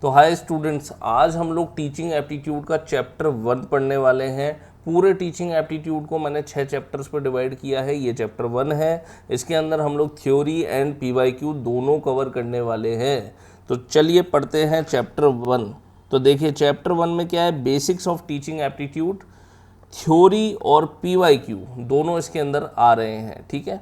तो hi students, आज हम लोग टीचिंग एप्टीट्यूड का चैप्टर 1 पढ़ने वाले हैं। पूरे टीचिंग एप्टीट्यूड को मैंने 6 चैप्टर्स पर डिवाइड किया है। ये चैप्टर 1 है। इसके अंदर हम लोग थ्योरी एंड पीवाईक्यू दोनों कवर करने वाले हैं। तो चलिए पढ़ते हैं चैप्टर 1। तो देखिए चैप्टर 1 में क्या है, basics of teaching aptitude, theory और पीवाईक्यू दोनों इसके अंदर आ रहे हैं। ठीक है,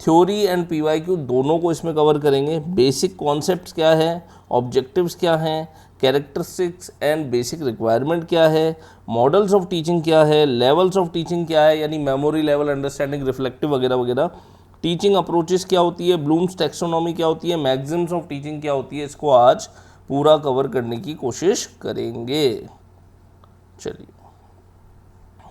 थ्योरी एंड पीवाईक्यू दोनों को इसमें कवर करेंगे। बेसिक कॉन्सेप्ट्स क्या है, ऑब्जेक्टिव्स क्या हैं, कैरेक्टरिस्टिक्स एंड बेसिक रिक्वायरमेंट क्या है, मॉडल्स ऑफ टीचिंग क्या है, लेवल्स ऑफ टीचिंग क्या है, यानी मेमोरी लेवल, अंडरस्टैंडिंग, रिफ्लेक्टिव वगैरह वगैरह, टीचिंग अप्रोचेस क्या होती है, ब्लूम्स टैक्सोनॉमी क्या होती है, मैक्सिम्स ऑफ टीचिंग क्या होती है, इसको आज पूरा कवर करने की कोशिश करेंगे। चलिए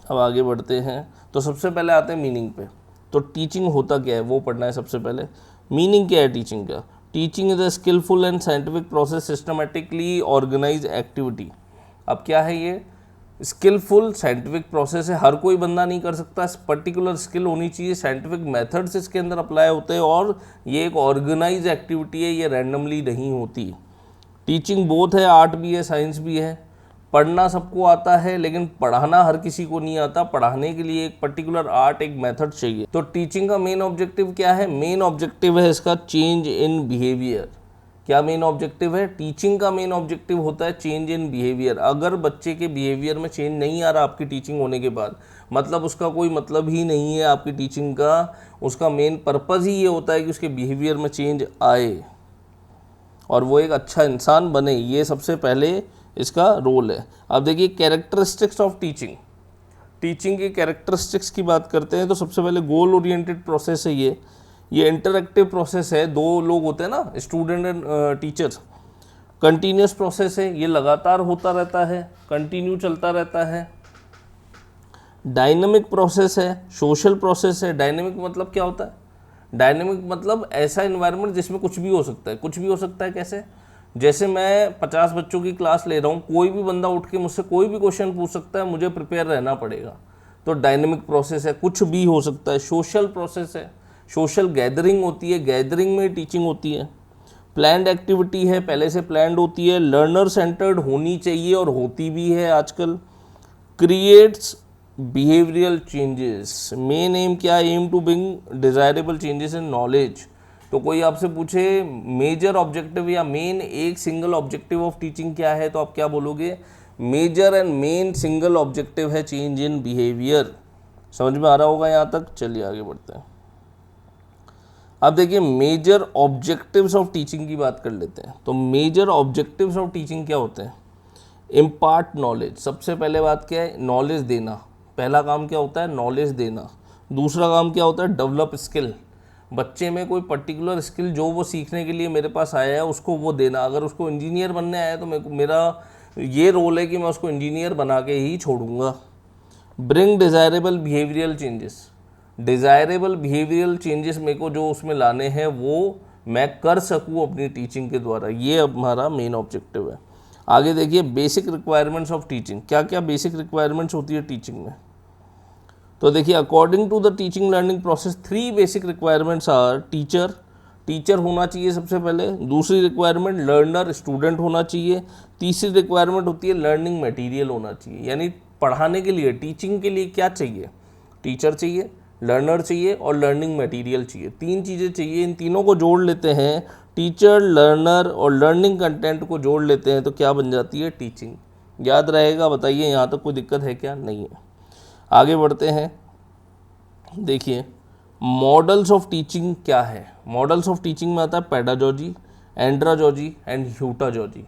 अब आगे बढ़ते हैं। तो सबसे पहले आते हैं मीनिंग पे। तो टीचिंग होता क्या है वो पढ़ना है सबसे पहले। मीनिंग क्या है टीचिंग का? Teaching is a skilful and scientific process, systematically organise activity. अब क्या है ये? स्किलफुल साइंटिफिक प्रोसेस है, हर कोई बंदा नहीं कर सकता, पर्टिकुलर स्किल होनी चाहिए, साइंटिफिक मेथड्स इसके अंदर अप्लाई होते हैं, और ये एक ऑर्गेनाइज एक्टिविटी है, ये रैंडमली नहीं होती। टीचिंग बोथ है, आर्ट भी है, साइंस भी है। पढ़ना सबको आता है लेकिन पढ़ाना हर किसी को नहीं आता। पढ़ाने के लिए एक पर्टिकुलर आर्ट, एक मेथड चाहिए। तो टीचिंग का मेन ऑब्जेक्टिव क्या है? मेन ऑब्जेक्टिव है इसका चेंज इन बिहेवियर। क्या मेन ऑब्जेक्टिव है? टीचिंग का मेन ऑब्जेक्टिव होता है चेंज इन बिहेवियर। अगर बच्चे के बिहेवियर में चेंज नहीं आ रहा आपकी टीचिंग होने के बाद, मतलब उसका कोई मतलब ही नहीं है आपकी टीचिंग का। उसका मेन पर्पज़ ही ये होता है कि उसके बिहेवियर में चेंज आए और वो एक अच्छा इंसान बने। ये सबसे पहले इसका रोल है। अब देखिए कैरेक्टरिस्टिक्स ऑफ टीचिंग। टीचिंग की कैरेक्टरिस्टिक्स की बात करते हैं तो सबसे पहले गोल ओरिएंटेड प्रोसेस है ये इंटरैक्टिव प्रोसेस है। दो लोग होते हैं ना, student and teacher. Continuous process है, ये लगातार होता रहता है, कंटिन्यू चलता रहता है। डायनेमिक प्रोसेस है, सोशल प्रोसेस है। डायनेमिक मतलब क्या होता है? डायनेमिक मतलब ऐसा इन्वायरमेंट जिसमें कुछ भी हो सकता है। कुछ भी हो सकता है कैसे? जैसे मैं 50 बच्चों की क्लास ले रहा हूँ, कोई भी बंदा उठ के मुझसे कोई भी क्वेश्चन पूछ सकता है, मुझे प्रिपेयर रहना पड़ेगा। तो डायनेमिक प्रोसेस है, कुछ भी हो सकता है। सोशल प्रोसेस है, सोशल गैदरिंग होती है, गैदरिंग में टीचिंग होती है। प्लान्ड एक्टिविटी है, पहले से प्लान्ड होती है। लर्नर सेंटर्ड होनी चाहिए और होती भी है आजकल। Creates behavioural changes. Main aim क्या है? Aim to bring desirable changes in knowledge. तो कोई आपसे पूछे मेजर ऑब्जेक्टिव या मेन एक सिंगल ऑब्जेक्टिव ऑफ टीचिंग क्या है, तो आप क्या बोलोगे? Major and main single objective है चेंज इन बिहेवियर। समझ में आ रहा होगा यहाँ तक? चलिए आगे बढ़ते हैं। अब देखिए मेजर ऑब्जेक्टिव्स ऑफ टीचिंग की बात कर लेते हैं। तो मेजर ऑब्जेक्टिव्स ऑफ टीचिंग क्या होते हैं? Impart knowledge. सबसे पहले बात क्या है? नॉलेज देना। पहला काम क्या होता है? नॉलेज देना। दूसरा काम क्या होता है? Develop skill. बच्चे में कोई पर्टिकुलर स्किल जो वो सीखने के लिए मेरे पास आया है उसको वो देना। अगर उसको इंजीनियर बनने आया है तो मेरा ये रोल है कि मैं उसको इंजीनियर बना के ही छोड़ूंगा। Bring desirable behavioural changes. Desirable behavioural changes मेरे को जो उसमें लाने हैं वो मैं कर सकूँ अपनी टीचिंग के द्वारा। ये हमारा मेन ऑब्जेक्टिव है। आगे देखिए बेसिक रिक्वायरमेंट्स ऑफ टीचिंग। क्या क्या बेसिक रिक्वायरमेंट्स होती है टीचिंग में? तो देखिए according to the teaching learning process 3 basic requirements are teacher. Teacher होना चाहिए सबसे पहले। दूसरी रिक्वायरमेंट लर्नर, स्टूडेंट होना चाहिए। तीसरी रिक्वायरमेंट होती है लर्निंग मटेरियल होना चाहिए। यानी पढ़ाने के लिए, टीचिंग के लिए क्या चाहिए? टीचर चाहिए, लर्नर चाहिए और लर्निंग मटेरियल चाहिए। 3 चीज़ें चाहिए। इन तीनों को जोड़ लेते हैं, टीचर, लर्नर और लर्निंग कंटेंट को जोड़ लेते हैं तो क्या बन जाती है? टीचिंग। याद रहेगा? बताइए यहाँ तक कोई दिक्कत है क्या? नहीं है। आगे बढ़ते हैं। देखिए मॉडल्स ऑफ टीचिंग क्या है? मॉडल्स ऑफ टीचिंग में आता है पेडागॉजी, एंड्रागॉजी एंड ह्यूटागॉजी।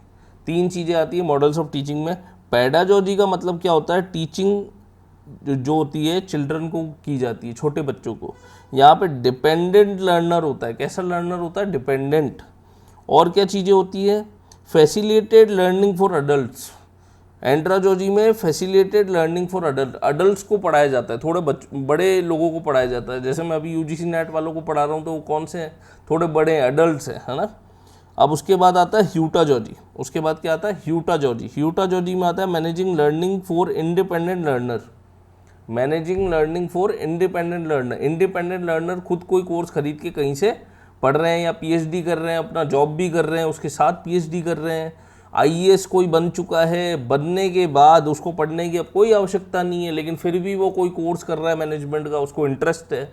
3 चीज़ें आती है मॉडल्स ऑफ टीचिंग में। पेडागॉजी का मतलब क्या होता है? टीचिंग जो होती है चिल्ड्रन को की जाती है, छोटे बच्चों को। यहाँ पे डिपेंडेंट लर्नर होता है। कैसा लर्नर होता है? डिपेंडेंट। और क्या चीज़ें होती है? Facilitated learning for adults. Andragogy में फैसिलिटेटेड लर्निंग फॉर अडल्ट्स को पढ़ाया जाता है, थोड़े बड़े लोगों को पढ़ाया जाता है। जैसे मैं अभी यूजीसी नेट वालों को पढ़ा रहा हूँ तो वो कौन से हैं? थोड़े बड़े अडल्ट्स हैं, है ना। अब उसके बाद आता है ह्यूटागॉजी। उसके बाद क्या आता है? ह्यूटागॉजी। ह्यूटागॉजी में आता है managing learning for independent learner. Managing learning for independent learner. Independent learner खुद कोई कोर्स खरीद के कहीं से पढ़ रहे हैं या पीएचडी कर रहे हैं, अपना जॉब भी कर रहे हैं, उसके साथ पीएचडी कर रहे हैं, आईएएस कोई बन चुका है, बनने के बाद उसको पढ़ने की अब कोई आवश्यकता नहीं है, लेकिन फिर भी वो कोई कोर्स कर रहा है मैनेजमेंट का, उसको इंटरेस्ट है,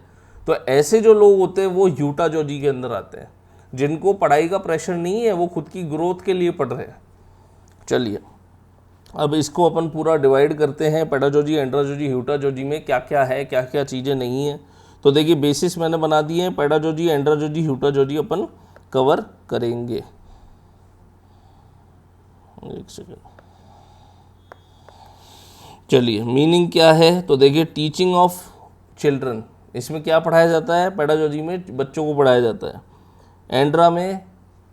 तो ऐसे जो लोग होते हैं वो यूटाजॉजी के अंदर आते हैं, जिनको पढ़ाई का प्रेशर नहीं है, वो खुद की ग्रोथ के लिए पढ़ रहे हैं। चलिए अब इसको अपन पूरा डिवाइड करते हैं, पेडागोजी, एंड्रागोजी, यूटाजॉजी में क्या क्या है, क्या क्या चीज़ें नहीं है। तो देखिए बेसिस मैंने बना दिए हैं, पेडागोजी, एंड्रागोजी, यूटाजॉजी अपन कवर करेंगे। एक सेकेंड, चलिए मीनिंग क्या है, तो देखिए टीचिंग ऑफ चिल्ड्रन, इसमें क्या पढ़ाया जाता है, पेडागोजी में बच्चों को पढ़ाया जाता है, एंड्रा में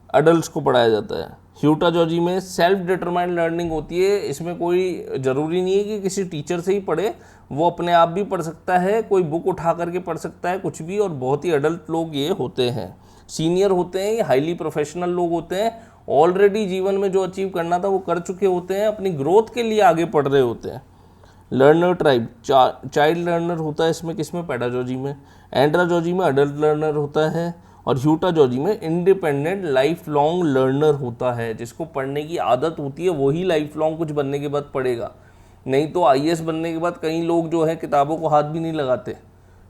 अडल्ट को पढ़ाया जाता है, यूटाजॉजी में सेल्फ डिटरमाइंड लर्निंग होती है। इसमें कोई ज़रूरी नहीं है कि किसी टीचर से ही पढ़े, वो अपने आप भी पढ़ सकता है, कोई बुक उठा करके पढ़ सकता है, कुछ भी। और बहुत ही अडल्ट लोग ये होते हैं, सीनियर होते हैं, ये हाईली प्रोफेशनल लोग होते हैं, ऑलरेडी जीवन में जो अचीव करना था वो कर चुके होते हैं, अपनी ग्रोथ के लिए आगे पढ़ रहे होते हैं। लर्नर ट्राइब, चाइल्ड लर्नर होता है इसमें, किसमें, पेडागोजी में। एंड्रागोजी में अडल्ट लर्नर होता है, और यूटाजॉजी में इंडिपेंडेंट लाइफ लॉन्ग लर्नर होता है। जिसको पढ़ने की आदत होती है वही लाइफ लॉन्ग कुछ बनने के बाद पढ़ेगा, नहीं तो आईएएस बनने के बाद कई लोग जो है किताबों को हाथ भी नहीं लगाते,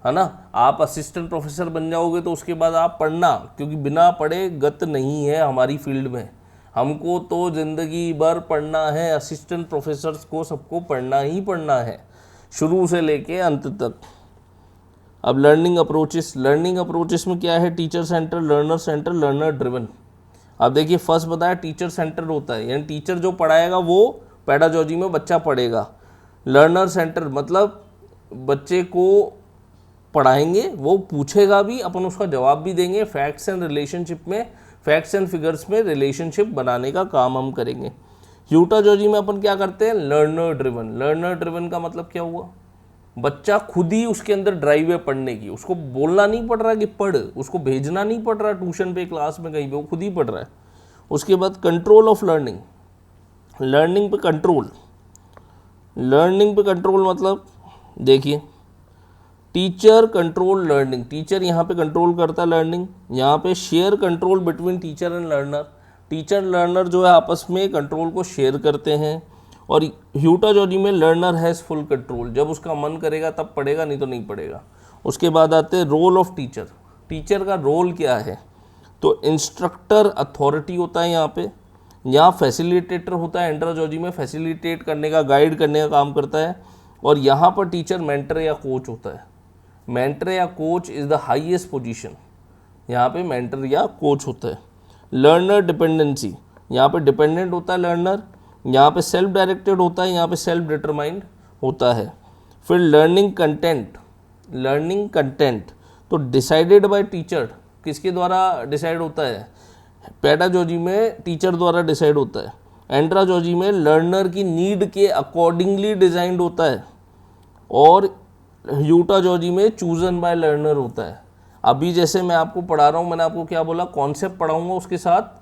है ना। आप असिस्टेंट प्रोफेसर बन जाओगे तो उसके बाद आप पढ़ना, क्योंकि बिना पढ़े गत नहीं है हमारी फील्ड में, हमको तो ज़िंदगी भर पढ़ना है। असिस्टेंट प्रोफेसर्स को सबको पढ़ना ही पढ़ना है, शुरू से लेके अंत तक। अब लर्निंग अप्रोचेस, लर्निंग अप्रोचेस में क्या है, टीचर सेंटर, लर्नर ड्रिवन। अब देखिए फर्स्ट बताया टीचर सेंटर होता है, यानी टीचर जो पढ़ाएगा वो पेडागोजी में बच्चा पढ़ेगा। लर्नर सेंटर मतलब बच्चे को पढ़ाएंगे, वो पूछेगा भी, अपन उसका जवाब भी देंगे, फैक्ट्स एंड रिलेशनशिप में, फैक्ट्स एंड फिगर्स में रिलेशनशिप बनाने का काम हम करेंगे। यूटाजॉजी में अपन क्या करते हैं, लर्नर ड्रिवन। लर्नर ड्रिवन का मतलब क्या हुआ, बच्चा खुद ही उसके अंदर ड्राइव है पढ़ने की, उसको बोलना नहीं पड़ रहा कि पढ़, उसको भेजना नहीं पड़ रहा ट्यूशन पे, क्लास में, कहीं पे, वो खुद ही पढ़ रहा है। उसके बाद कंट्रोल ऑफ लर्निंग, लर्निंग पे कंट्रोल। लर्निंग पे कंट्रोल मतलब देखिए टीचर कंट्रोल लर्निंग, टीचर यहाँ पे कंट्रोल करता है लर्निंग। यहाँ पे share control between teacher and learner, teacher learner जो है आपस में कंट्रोल को शेयर करते हैं। और यूटाजॉजी में लर्नर हैज़ फुल कंट्रोल, जब उसका मन करेगा तब पढ़ेगा, नहीं तो नहीं पढ़ेगा। उसके बाद आते हैं रोल ऑफ टीचर, टीचर का रोल क्या है, तो इंस्ट्रक्टर अथॉरिटी होता है यहाँ पे, यहाँ फैसिलिटेटर होता है, एंड्राजॉजी में फैसिलिटेट करने का, गाइड करने का काम करता है। और यहाँ पर टीचर मेंटर या कोच होता है, मेंटर या coach is the highest position, यहाँ पे मेंटर या कोच होता है। लर्नर डिपेंडेंसी, यहाँ पे डिपेंडेंट होता है लर्नर, यहाँ पे सेल्फ डायरेक्टेड होता है, यहाँ पे सेल्फ डिटरमाइंड होता है। फिर लर्निंग कंटेंट, लर्निंग कंटेंट तो डिसाइडेड बाय टीचर, किसके द्वारा डिसाइड होता है, पेडागोजी में टीचर द्वारा डिसाइड होता है। एंड्रागोजी में लर्नर की नीड के अकॉर्डिंगली डिज़ाइंड होता है। और यूटाजॉजी में चूजन बाय लर्नर होता है। अभी जैसे मैं आपको पढ़ा रहा हूँ, मैंने आपको क्या बोला, कॉन्सेप्ट पढ़ाऊंगा, उसके साथ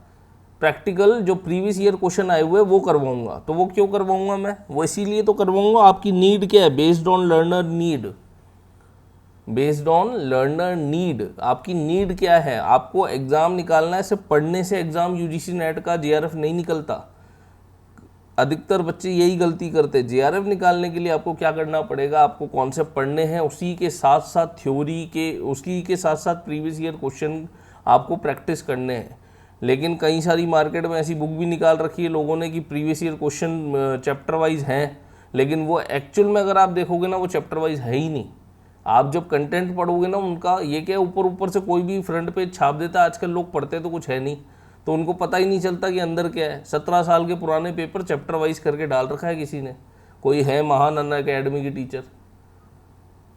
प्रैक्टिकल जो प्रीवियस ईयर क्वेश्चन आए हुए वो करवाऊंगा। तो वो क्यों करवाऊंगा मैं, वो इसीलिए तो करवाऊंगा, आपकी नीड क्या है, based on learner need, based on learner need, आपकी नीड क्या है। आपको एग्जाम निकालना है, सिर्फ पढ़ने से एग्जाम यूजीसी नेट का जेआरएफ नहीं निकलता। अधिकतर बच्चे यही गलती करते हैं। जेआरएफ निकालने के लिए आपको क्या करना पड़ेगा, आपको कॉन्सेप्ट पढ़ने हैं, उसी के साथ साथ थ्योरी के, उसी के साथ साथ प्रीवियस ईयर क्वेश्चन आपको प्रैक्टिस करने हैं। लेकिन कई सारी मार्केट में ऐसी बुक भी निकाल रखी है लोगों ने कि previous year question chapter wise हैं, लेकिन वो एक्चुअल में अगर आप देखोगे ना वो चैप्टर वाइज है ही नहीं। आप जब कंटेंट पढ़ोगे ना उनका, ये क्या ऊपर ऊपर से कोई भी फ्रंट पेज छाप देता है, आजकल लोग पढ़ते तो कुछ है नहीं, तो उनको पता ही नहीं चलता कि अंदर क्या है। 17 साल के पुराने पेपर चैप्टर वाइज करके डाल रखा है किसी ने, कोई है महान अन्ना अकेडमी की टीचर,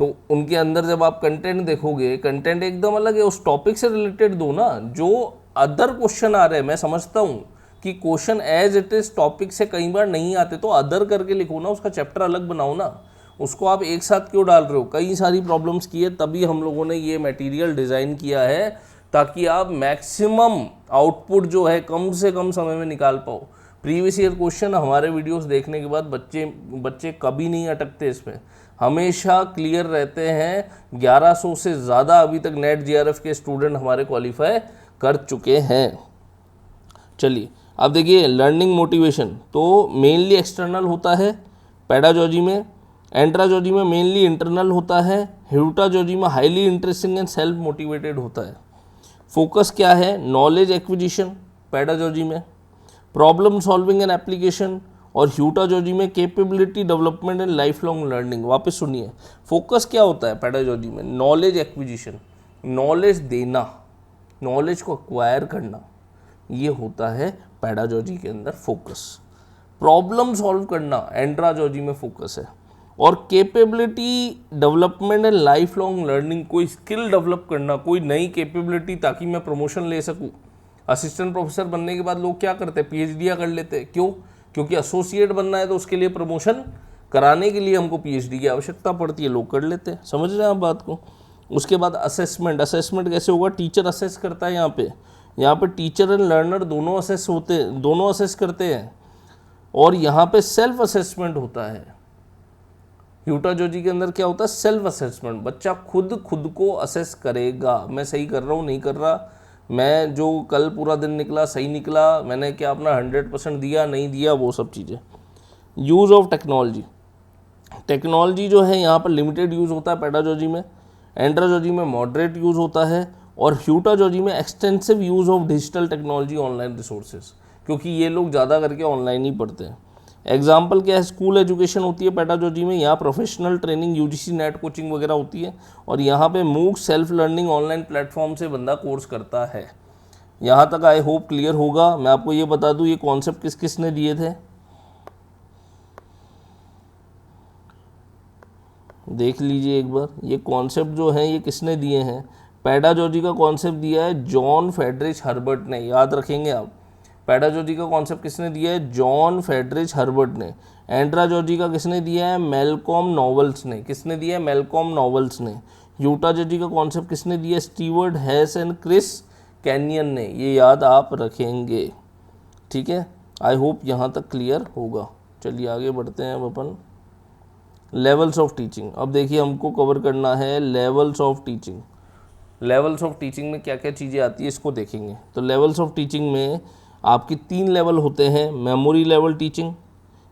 तो उनके अंदर जब आप कंटेंट देखोगे, कंटेंट एकदम अलग है। उस टॉपिक से रिलेटेड दो ना, जो अदर क्वेश्चन आ रहे हैं, मैं समझता हूँ कि question as it is topic से कई बार नहीं आते, तो अदर करके लिखो ना, उसका चैप्टर अलग बनाओ ना, उसको आप एक साथ क्यों डाल रहे हो। कई सारी प्रॉब्लम्स की है, तभी हम लोगों ने ये मटेरियल डिज़ाइन किया है, ताकि आप मैक्सिमम आउटपुट जो है कम से कम समय में निकाल पाओ। प्रीवियस ईयर क्वेश्चन हमारे वीडियोस देखने के बाद बच्चे कभी नहीं अटकते, इसमें हमेशा क्लियर रहते हैं। 1100 से ज़्यादा अभी तक नेट जेआरएफ के स्टूडेंट हमारे क्वालिफाई कर चुके हैं। चलिए अब देखिए लर्निंग मोटिवेशन तो मेनली एक्सटर्नल होता है पेडागॉजी में, एंड्रागॉजी में मेनली इंटरनल होता है, ह्यूटागॉजी में highly interesting and self motivated होता है। फोकस क्या है? नॉलेज एक्विजिशन पेडागॉजी में, प्रॉब्लम सॉल्विंग एंड एप्लीकेशन, और ह्यूटागॉजी में capability development and life long learning. वापस सुनिए, फोकस क्या होता है पेडागॉजी में? नॉलेज एक्विजिशन, नॉलेज देना, नॉलेज को एक्वायर करना, ये होता है पेडागॉजी के अंदर फोकस। प्रॉब्लम सॉल्व करना एंड्रागॉजी में फोकस है, और capability development and life long learning, कोई स्किल डेवलप करना, कोई नई कैपेबिलिटी ताकि मैं प्रमोशन ले सकूं। असिस्टेंट प्रोफेसर बनने के बाद लोग क्या करते हैं? पीएचडी कर लेते हैं। क्यों? क्योंकि एसोसिएट बनना है तो उसके लिए प्रमोशन कराने के लिए हमको पीएचडी की आवश्यकता पड़ती है, लोग कर लेते हैं। समझ रहे हैं आप बात को? उसके बाद असेसमेंट, असेसमेंट कैसे होगा? टीचर असेस करता है, यहाँ पे टीचर एंड लर्नर दोनों असेस होते हैं, दोनों असेस करते हैं, और यहाँ पे सेल्फ असेसमेंट होता है। ह्यूटागॉजी के अंदर क्या होता है? सेल्फ असेसमेंट, बच्चा खुद को असेस करेगा, मैं सही कर रहा हूँ नहीं कर रहा, मैं जो कल पूरा दिन निकला सही निकला, मैंने क्या अपना 100% दिया नहीं दिया, वो सब चीज़ें। यूज़ ऑफ टेक्नोलॉजी, टेक्नोलॉजी जो है यहाँ पर लिमिटेड यूज़ होता है पेडागॉजी में, एंड्रागॉजी में मॉडरेट यूज़ होता है, और ह्यूटागॉजी में extensive use of digital technology, online resources, क्योंकि ये लोग ज़्यादा करके ऑनलाइन ही पढ़ते हैं। एग्जाम्पल क्या है? स्कूल एजुकेशन होती है पेडागॉजी में, यहाँ professional training UGC net coaching वगैरह होती है, और यहाँ पे मूक सेल्फ लर्निंग ऑनलाइन प्लेटफॉर्म से बंदा कोर्स करता है। यहाँ तक आई होप क्लियर होगा। मैं आपको ये बता दूँ ये कॉन्सेप्ट किस किस ने दिए थे, देख लीजिए एक बार। ये कॉन्सेप्ट जो है ये किसने दिए हैं? पेडागॉजी का कॉन्सेप्ट दिया है जॉन फ्रेडरिच हर्बर्ट ने, याद रखेंगे आप। पेडागॉजी का कॉन्सेप्ट किसने दिया है? जॉन फ्रेडरिच हर्बर्ट ने। एंड्रागॉजी का किसने दिया है? मैल्कॉम नॉवेल्स ने। किसने दिया है? मैल्कॉम नॉवेल्स ने। ह्यूटागॉजी का कॉन्सेप्ट किसने दिया है? Stewart Hess and Chris Kenyon ने। ये याद आप रखेंगे, ठीक है। आई होप यहाँ तक क्लियर होगा। चलिए आगे बढ़ते हैं अब अपन। लेवल्स ऑफ टीचिंग, अब देखिए हमको कवर करना है levels of teaching. Levels of teaching में क्या क्या चीज़ें आती है इसको देखेंगे। तो लेवल्स ऑफ टीचिंग में आपकी 3 लेवल होते हैं। मेमोरी लेवल टीचिंग,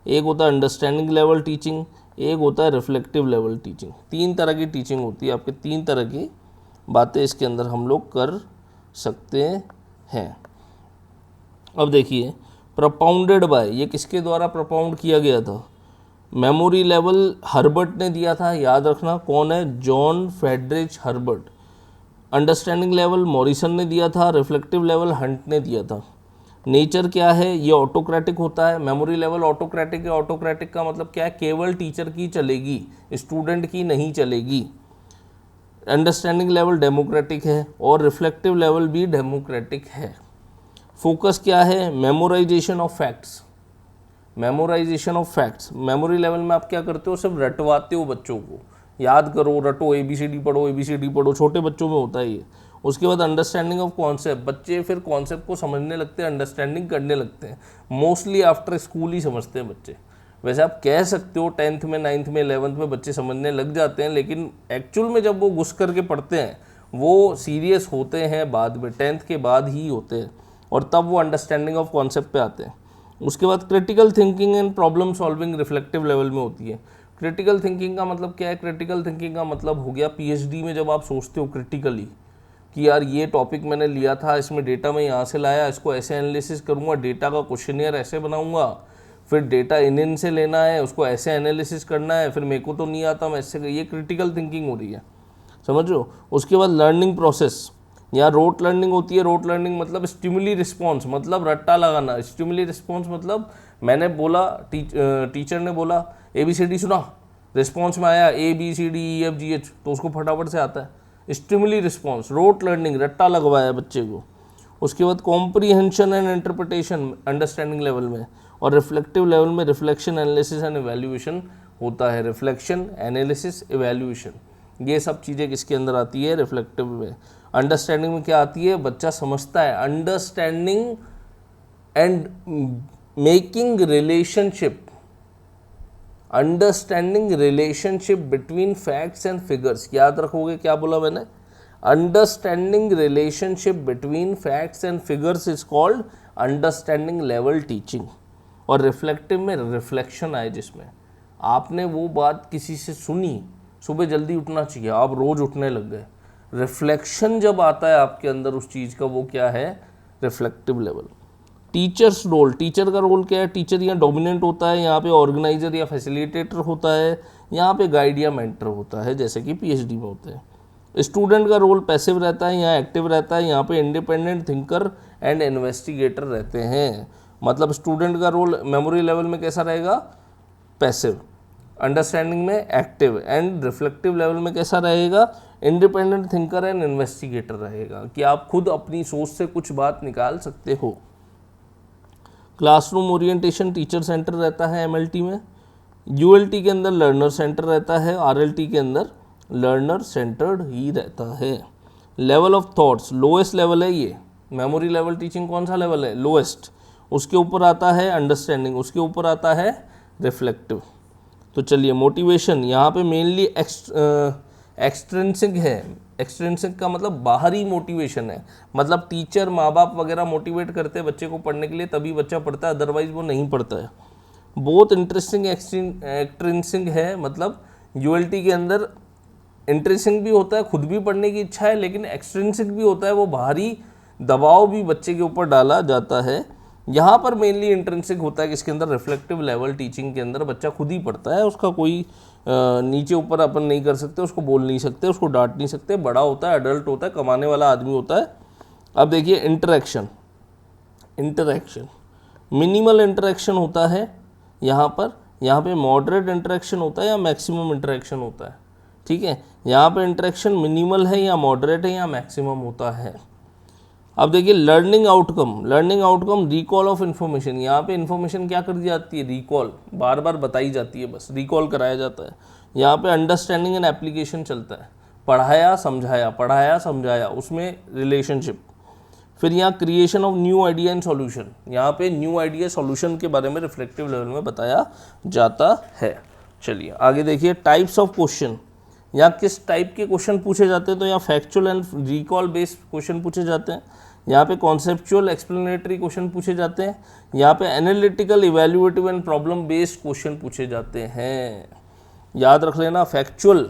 एक होता है अंडरस्टैंडिंग लेवल टीचिंग, एक होता है रिफ्लेक्टिव लेवल टीचिंग। 3 तरह की टीचिंग होती है आपके, 3 तरह की बातें इसके अंदर हम लोग कर सकते हैं। अब देखिए प्रोपाउंडेड बाय, ये किसके द्वारा प्रोपाउंड किया गया था? मेमोरी लेवल हर्बर्ट ने दिया था, याद रखना कौन है? John Friedrich Herbert. Understanding level Morrison ने दिया था, रिफ्लेक्टिव लेवल हंट ने दिया था। नेचर क्या है? ये ऑटोक्रेटिक होता है। मेमोरी लेवल ऑटोक्रेटिक है। ऑटोक्रेटिक का मतलब क्या है? केवल टीचर की चलेगी, स्टूडेंट की नहीं चलेगी। अंडरस्टैंडिंग लेवल डेमोक्रेटिक है, और रिफ्लेक्टिव लेवल भी डेमोक्रेटिक है। फोकस क्या है? Memorisation of facts, memorisation of facts. Memory level में आप क्या करते हो? सिर्फ रटवाते हो बच्चों को, याद करो, रटो, ABCD पढ़ो, ABCD पढ़ो, छोटे बच्चों में होता है ये। उसके बाद अंडरस्टैंडिंग ऑफ कॉन्सेप्ट, बच्चे फिर कॉन्सेप्ट को समझने लगते हैं, अंडरस्टैंडिंग करने लगते हैं। मोस्टली आफ्टर स्कूल ही समझते हैं बच्चे। वैसे आप कह सकते हो 10th में, 9th में, 11th में बच्चे समझने लग जाते हैं, लेकिन एक्चुअल में जब वो घुस करके पढ़ते हैं वो सीरियस होते हैं बाद में, 10th के बाद ही होते हैं, और तब वो अंडरस्टैंडिंग ऑफ कॉन्सेप्ट पे आते हैं। उसके बाद critical thinking and problem solving reflective level में होती है। क्रिटिकल थिंकिंग का मतलब क्या है? क्रिटिकल थिंकिंग का मतलब हो गया पीएचडी में जब आप सोचते हो क्रिटिकली कि यार ये टॉपिक मैंने लिया था, इसमें डेटा मैं यहाँ से लाया, इसको ऐसे एनालिसिस करूँगा, डेटा का क्वेश्चनियर ऐसे बनाऊँगा, फिर डेटा इन से लेना है, उसको ऐसे एनालिसिस करना है, फिर मेरे को तो नहीं आता, मैं ऐसे, ये क्रिटिकल थिंकिंग हो रही है, समझ लो। उसके बाद लर्निंग प्रोसेस, यहाँ रोट लर्निंग होती है। रोट लर्निंग मतलब स्टिमुली रिस्पॉन्स, मतलब रट्टा लगाना। स्टिमुली रिस्पॉन्स मतलब मैंने बोला, टीचर ने बोला ABCD सुना, रिस्पॉन्स में आया ABCDEFGH, तो उसको फटाफट से आता है। स्टिमुली रिस्पॉन्स, रोट लर्निंग, रट्टा लगवाया बच्चे को। उसके बाद comprehension and interpretation understanding level में, और रिफ्लेक्टिव लेवल में रिफ्लेक्शन, एनालिसिस एंड इवैल्यूएशन होता है। रिफ्लेक्शन, एनालिसिस, इवैल्यूएशन, ये सब चीज़ें किसके अंदर आती है? रिफ्लेक्टिव में। अंडरस्टैंडिंग में क्या आती है? बच्चा समझता है, understanding and making relationship, understanding relationship between facts and figures. याद रखोगे क्या बोला मैंने? Understanding relationship between facts and figures is called understanding level teaching, और रिफ्लेक्टिव में रिफ्लेक्शन आए, जिसमें आपने वो बात किसी से सुनी, सुबह जल्दी उठना चाहिए, आप रोज़ उठने लग गए, रिफ्लेक्शन जब आता है आपके अंदर उस चीज़ का, वो क्या है, reflective level. Teacher's role, teacher का रोल क्या है, टीचर यहाँ डोमिनेंट होता है, यहाँ पे ऑर्गेनाइजर या फैसिलिटेटर होता है, यहाँ पे गाइड या मेंटर होता है, जैसे कि पीएचडी में होते हैं। स्टूडेंट का रोल पैसिव रहता है, यहाँ एक्टिव रहता है, यहाँ पे इंडिपेंडेंट थिंकर एंड इन्वेस्टिगेटर रहते हैं। मतलब स्टूडेंट का रोल मेमोरी लेवल में कैसा रहेगा, पैसिव, अंडरस्टैंडिंग में एक्टिव, एंड रिफ्लेक्टिव लेवल में कैसा रहेगा, इंडिपेंडेंट थिंकर एंड इन्वेस्टिगेटर रहेगा, कि आप खुद अपनी सोच से कुछ बात निकाल सकते हो। क्लासरूम ओरिएंटेशन टीचर सेंटर रहता है एमएलटी में, यूएलटी के अंदर लर्नर सेंटर रहता है, आरएलटी के अंदर लर्नर सेंटर्ड ही रहता है। Level of thoughts, lowest level है ये, मेमोरी लेवल टीचिंग कौन सा लेवल है, लोएस्ट, उसके ऊपर आता है अंडरस्टैंडिंग, उसके ऊपर आता है रिफ्लेक्टिव। तो चलिए मोटिवेशन, यहाँ पे मेनली एक्सट्रिंसिक है, एक्सट्रिंसिक का मतलब बाहरी मोटिवेशन है, मतलब टीचर माँ बाप वगैरह मोटिवेट करते हैं बच्चे को पढ़ने के लिए, तभी बच्चा पढ़ता है, अदरवाइज वो नहीं पढ़ता है। बहुत इंटरेस्टिंग एक्सट्रिंसिक है, मतलब यूएलटी के अंदर इंटरेस्टिंग भी होता है, खुद भी पढ़ने की इच्छा है, लेकिन एक्सट्रिंसिक भी होता है, वो बाहरी दबाव भी बच्चे के ऊपर डाला जाता है। यहाँ पर मेनली इंट्रिंसिक होता है, किसके अंदर, रिफ्लेक्टिव लेवल टीचिंग के अंदर बच्चा खुद ही पढ़ता है, उसका कोई नीचे ऊपर अपन नहीं कर सकते, उसको बोल नहीं सकते, उसको डांट नहीं सकते, बड़ा होता है, अडल्ट होता है, कमाने वाला आदमी होता है। अब देखिए इंटरेक्शन, मिनिमल इंटरेक्शन होता है यहाँ पे मॉडरेट इंटरेक्शन होता है या मैक्सिमम इंटरेक्शन होता है, ठीक है। यहाँ पे इंटरेक्शन मिनिमल है या मॉडरेट है या मैक्सिमम होता है। अब देखिए learning outcome recall of information, यहाँ पे इन्फॉर्मेशन क्या कर दी जाती है, रिकॉल, बार बार बताई जाती है, बस रिकॉल कराया जाता है। यहाँ पे अंडरस्टैंडिंग एंड एप्लीकेशन चलता है, पढ़ाया समझाया, उसमें रिलेशनशिप। फिर यहाँ creation of new idea and solution, यहाँ पे न्यू आइडिया सॉल्यूशन के बारे में रिफ्लेक्टिव लेवल में बताया जाता है। चलिए आगे देखिए टाइप्स ऑफ क्वेश्चन, यहाँ किस टाइप के क्वेश्चन पूछे जाते हैं, तो यहाँ factual and recall based question पूछे जाते हैं, यहाँ पे कॉन्सेप्चुअल एक्सप्लेनेटरी क्वेश्चन पूछे जाते हैं, यहाँ पे analytical evaluative and problem based question पूछे जाते हैं। याद रख लेना, फैक्चुअल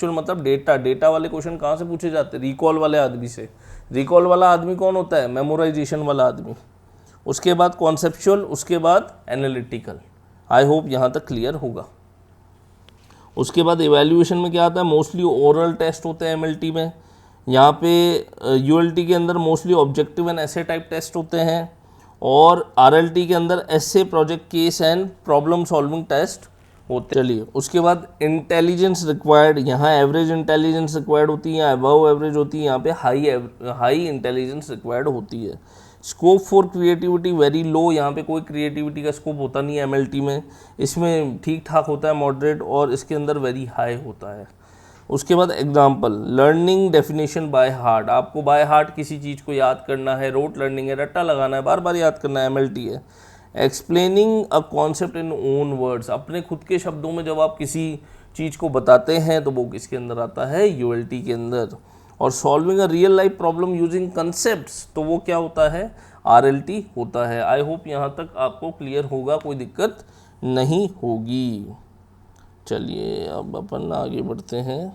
मतलब डेटा वाले क्वेश्चन कहाँ से पूछे जाते हैं, रिकॉल वाले आदमी से। रिकॉल वाला आदमी कौन होता है, मेमोराइजेशन वाला आदमी। उसके बाद कॉन्सेप्चुअल, उसके बाद एनालिटिकल। आई होप यहाँ तक क्लियर होगा। उसके बाद इवैल्यूएशन में क्या आता है, मोस्टली ओरल टेस्ट होते हैं एमएलटी में। यहाँ पे यूएलटी के अंदर मोस्टली ऑब्जेक्टिव एंड ऐसे टाइप टेस्ट होते हैं, और आरएलटी के अंदर ऐसे, project, case and problem solving test होते हैं। चलिए उसके बाद इंटेलिजेंस रिक्वायर्ड, यहाँ एवरेज इंटेलिजेंस रिक्वायर्ड होती है, यहाँ अबव एवरेज होती है, यहाँ पे हाई इंटेलिजेंस रिक्वायर्ड होती है। Scope for creativity very low, यहाँ पे कोई क्रिएटिविटी का स्कोप होता नहीं है एमएलटी में, इसमें ठीक ठाक होता है, मॉडरेट, और इसके अंदर वेरी हाई होता है। उसके बाद example, learning definition by heart, आपको बाय हार्ट किसी चीज़ को याद करना है, रोट लर्निंग है, रट्टा लगाना है, बार बार याद करना है, एमएलटी है। Explaining a concept in own words, अपने खुद के शब्दों में जब आप किसी चीज़ को बताते हैं तो वो किसके अंदर आता है, यूएलटी के अंदर। और solving a real life problem using concepts, तो वो क्या होता है, आरएलटी होता है। आई होप यहाँ तक आपको क्लियर होगा, कोई दिक्कत नहीं होगी। चलिए अब अपन आगे बढ़ते हैं।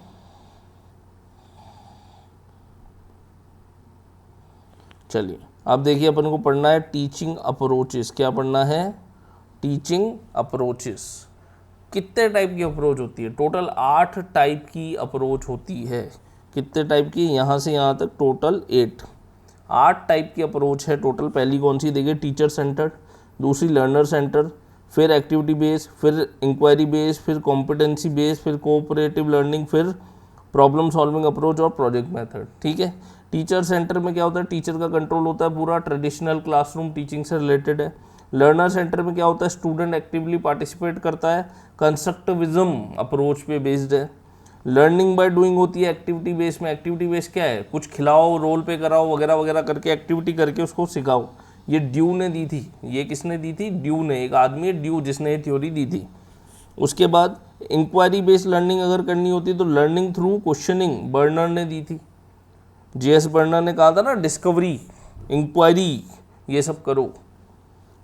चलिए अब देखिए अपन को पढ़ना है टीचिंग अप्रोचेस। क्या पढ़ना है, टीचिंग अप्रोचेस। कितने टाइप की अप्रोच होती है, टोटल 8 टाइप की अप्रोच होती है। कितने टाइप की, यहाँ से यहाँ तक टोटल 8 टाइप की अप्रोच है टोटल। पहली कौन सी देखिए, टीचर सेंटर्ड, दूसरी लर्नर सेंटर, फिर एक्टिविटी बेस्ड, फिर इंक्वायरी बेस्ड, फिर कॉम्पिटेंसी बेस्ड, फिर कोऑपरेटिव लर्निंग, फिर प्रॉब्लम सॉल्विंग अप्रोच और प्रोजेक्ट मेथड। ठीक है, टीचर सेंटर में क्या होता है, टीचर का कंट्रोल होता है पूरा, ट्रेडिशनल क्लासरूम टीचिंग से रिलेटेड है। लर्नर सेंटर में क्या होता है, स्टूडेंट एक्टिवली पार्टिसिपेट करता है, कंस्ट्रक्टिविज्म अप्रोच पे बेस्ड है। लर्निंग बाय डूइंग होती है एक्टिविटी बेस्ड में। एक्टिविटी बेस्ड क्या है, कुछ खिलाओ, रोल पे कराओ, वगैरह वगैरह करके एक्टिविटी करके उसको सिखाओ। ये ड्यू ने दी थी, ये किसने दी थी, ड्यू ने, एक आदमी है ड्यू जिसने ये थ्योरी दी थी। उसके बाद इंक्वायरी बेस्ड लर्निंग अगर करनी होती तो लर्निंग थ्रू क्वेश्चनिंग बर्नर ने दी थी। जेएस बर्नर ने कहा था ना, डिस्कवरी, इंक्वायरी, ये सब करो।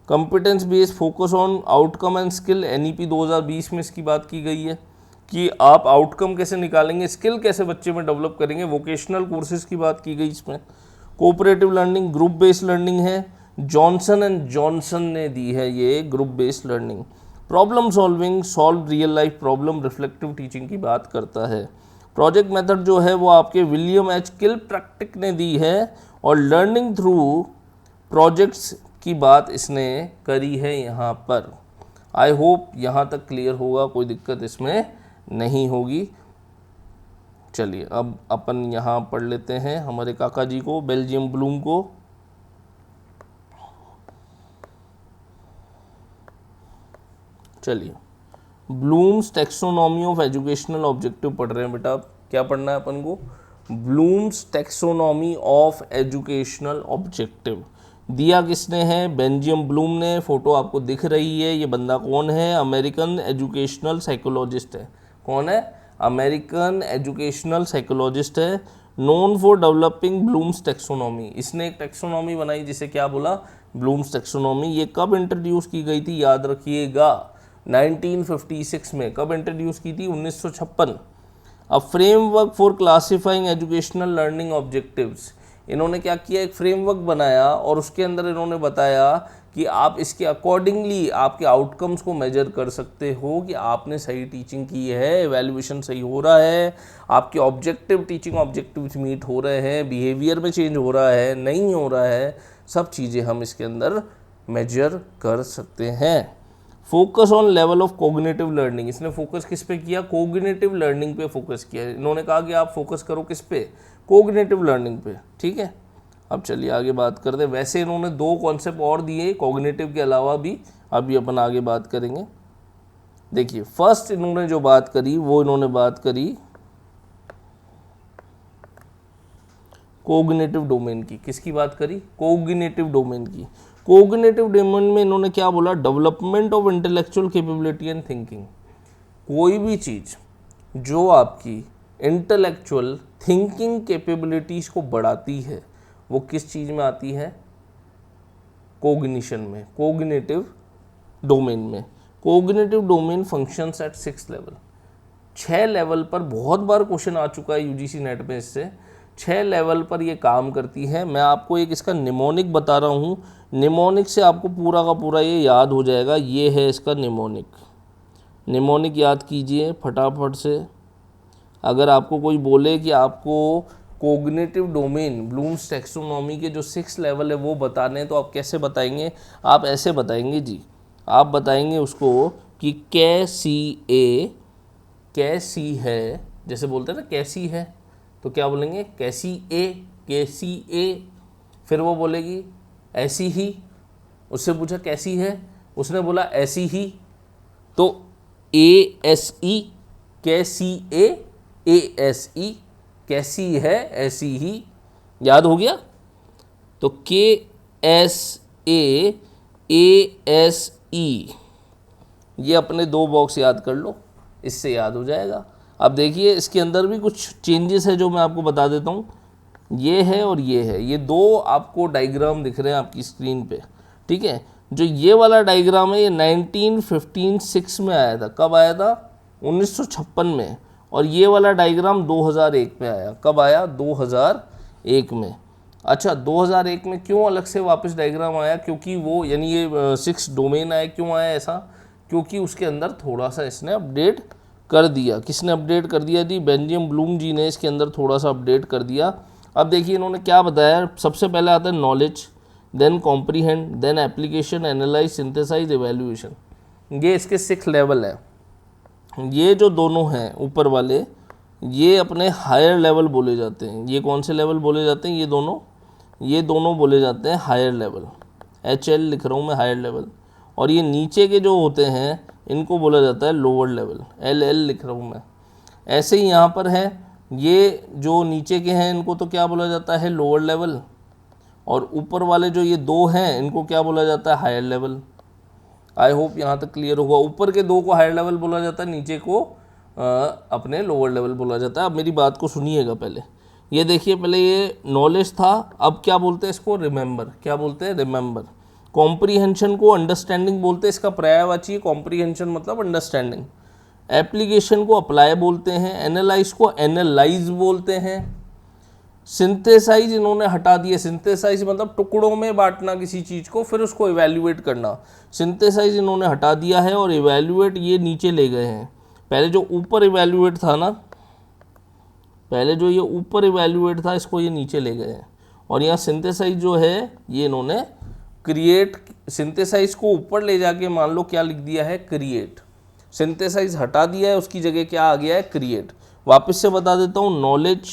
Competence based focus on outcome and skill, NEP 2020 में इसकी बात की गई है कि आप आउटकम कैसे निकालेंगे, स्किल कैसे बच्चे में डेवलप करेंगे। वोकेशनल कोर्सेज की बात की गई इसमें। Cooperative learning group based learning है, जॉनसन एंड जॉनसन ने दी है ये group based learning. Problem solving, solve real life problem, reflective teaching की बात करता है। प्रोजेक्ट मेथड जो है वो आपके विलियम एच किलपैट्रिक ने दी है, और लर्निंग थ्रू प्रोजेक्ट्स की बात इसने करी है यहाँ पर। आई होप यहाँ तक क्लियर होगा, कोई दिक्कत इसमें नहीं होगी। चलिए अब अपन यहाँ पढ़ लेते हैं हमारे काका जी को, बेल्जियम ब्लूम को। चलिए Bloom's taxonomy of educational objective पढ़ रहे हैं बेटा। आप क्या पढ़ना है अपन को? Bloom's taxonomy of educational objective दिया किसने है? बेल्जियम ब्लूम ने। फोटो आपको दिख रही है, ये बंदा कौन है? अमेरिकन एजुकेशनल साइकोलॉजिस्ट है। कौन है? अमेरिकन एजुकेशनल साइकोलॉजिस्ट है। Known for developing Bloom's taxonomy, इसने एक टैक्सोनॉमी बनाई जिसे क्या बोला? Bloom's taxonomy. ये कब इंट्रोड्यूस की गई थी याद रखिएगा? 1956 में। कब इंट्रोड्यूस की थी? 1956। A framework for classifying educational learning objectives, इन्होंने क्या किया? एक फ्रेमवर्क बनाया और उसके अंदर इन्होंने बताया कि आप इसके अकॉर्डिंगली आपके आउटकम्स को मेजर कर सकते हो कि आपने सही टीचिंग की है, एवेल्यूएशन सही हो रहा है, आपके ऑब्जेक्टिव टीचिंग ऑब्जेक्टिव्स मीट हो रहे हैं, बिहेवियर में चेंज हो रहा है, नहीं हो रहा है, सब चीज़ें हम इसके अंदर मेजर कर सकते हैं। Focus on level of cognitive learning, इसने फोकस किस पे किया? कोग्निटिव लर्निंग पे फोकस किया। इन्होंने कहा कि आप फोकस करो किस पे? कोग्निटिव लर्निंग पे। ठीक है, अब चलिए आगे बात करते हैं। वैसे इन्होंने 2 कॉन्सेप्ट और दिए कोग्निटिव के अलावा भी, अभी अपन आगे बात करेंगे। देखिए फर्स्ट इन्होंने जो बात करी वो इन्होंने बात करी कोग्निटिव डोमेन की। किसकी बात करी? कोग्निटिव डोमेन की। कोग्निटिव डोमेन में इन्होंने क्या बोला? Development of intellectual capability and thinking. कोई भी चीज़ जो आपकी इंटेलेक्चुअल थिंकिंग कैपेबिलिटीज़ को बढ़ाती है वो किस चीज़ में आती है? कोग्निशन में, कोग्निटिव डोमेन में। Cognitive domain functions eight 6 level, 6 level पर। बहुत बार क्वेश्चन आ चुका है UGC नेट में इससे। 6 लेवल पर ये काम करती है। मैं आपको एक इसका निमोनिक बता रहा हूँ, निमोनिक से आपको पूरा का पूरा ये याद हो जाएगा। ये है इसका निमोनिक। निमोनिक याद कीजिए फटाफट से। अगर आपको कोई बोले कि आपको कोग्निटिव डोमेन ब्लूम्स टैक्सोनॉमी के जो 6 लेवल है वो बताने हैं, तो आप कैसे बताएंगे? आप ऐसे बताएंगे जी, आप बताएंगे उसको कि कैसी है, जैसे बोलते हैं ना कैसी है, तो क्या बोलेंगे? कैसी ए। फिर वो बोलेगी ऐसी ही। उससे पूछा कैसी है, उसने बोला ऐसी ही, तो ASE, कैसी ASE, कैसी है ऐसी ही। याद हो गया? तो KSAASE, ये अपने 2 बॉक्स याद कर लो, इससे याद हो जाएगा। अब देखिए इसके अंदर भी कुछ चेंजेस है जो मैं आपको बता देता हूँ। ये है और ये है, ये 2 आपको डायग्राम दिख रहे हैं आपकी स्क्रीन पे। ठीक है, जो ये वाला डायग्राम है ये 1956 में आया था। कब आया था? 1956 में। और ये वाला डायग्राम 2001 में आया। कब आया? 2001 में। अच्छा 2001 में क्यों अलग से वापस डायग्राम आया? क्योंकि वो यानी ये 6 डोमेन आया। क्यों आया ऐसा? क्योंकि उसके अंदर थोड़ा सा इसने अपडेट कर दिया। किसने अपडेट कर दिया जी? बेल्जियम ब्लूम जी ने इसके अंदर थोड़ा सा अपडेट कर दिया। अब देखिए इन्होंने क्या बताया। सबसे पहले आता है knowledge, then comprehend, then application, analyse, synthesise, evaluation. ये इसके 6 लेवल है। ये जो दोनों हैं ऊपर वाले, ये अपने हायर लेवल बोले जाते हैं। ये कौन से लेवल बोले जाते हैं? ये दोनों बोले जाते हैं हायर लेवल। HL लिख रहा हूँ मैं, हायर लेवल। और ये नीचे के जो होते हैं इनको बोला जाता है लोअर लेवल। LL लिख रहा हूँ मैं। ऐसे ही यहाँ पर है, ये जो नीचे के हैं इनको तो क्या बोला जाता है? Lower level. और ऊपर वाले जो ये 2 हैं इनको क्या बोला जाता है? Higher level. आई होप यहाँ तक क्लियर होगा। ऊपर के 2 को हायर लेवल बोला जाता है, नीचे को अपने लोअर लेवल बोला जाता है। अब मेरी बात को सुनिएगा पहले। ये देखिए पहले ये नॉलेज था, अब क्या बोलते हैं इसको, रिमेंबर। क्या बोलते हैं, रिमेंबर। कॉम्प्रीहेंशन को अंडरस्टैंडिंग बोलते हैं, इसका पर्यायवाची कॉम्प्रीहेंशन मतलब अंडरस्टैंडिंग। एप्लीकेशन को अप्लाई बोलते हैं, एनालाइज को एनालाइज बोलते हैं। सिंथेसाइज इन्होंने हटा दिए, सिंथेसाइज मतलब टुकड़ों में बांटना किसी चीज़ को फिर उसको इवैल्यूएट करना, सिंथेसाइज इन्होंने हटा दिया है और इवैल्यूएट ये नीचे ले गए हैं। पहले जो ऊपर इवैल्यूएट था ना, पहले जो ये ऊपर इवैल्यूएट था इसको ये नीचे ले गए हैं, और यहाँ सिंथेसाइज जो है ये इन्होंने क्रिएट, सिंथेसाइज को ऊपर ले जाके मान लो क्या लिख दिया है, क्रिएट। सिंथेसाइज हटा दिया है, उसकी जगह क्या आ गया है, क्रिएट। वापस से बता देता हूँ, नॉलेज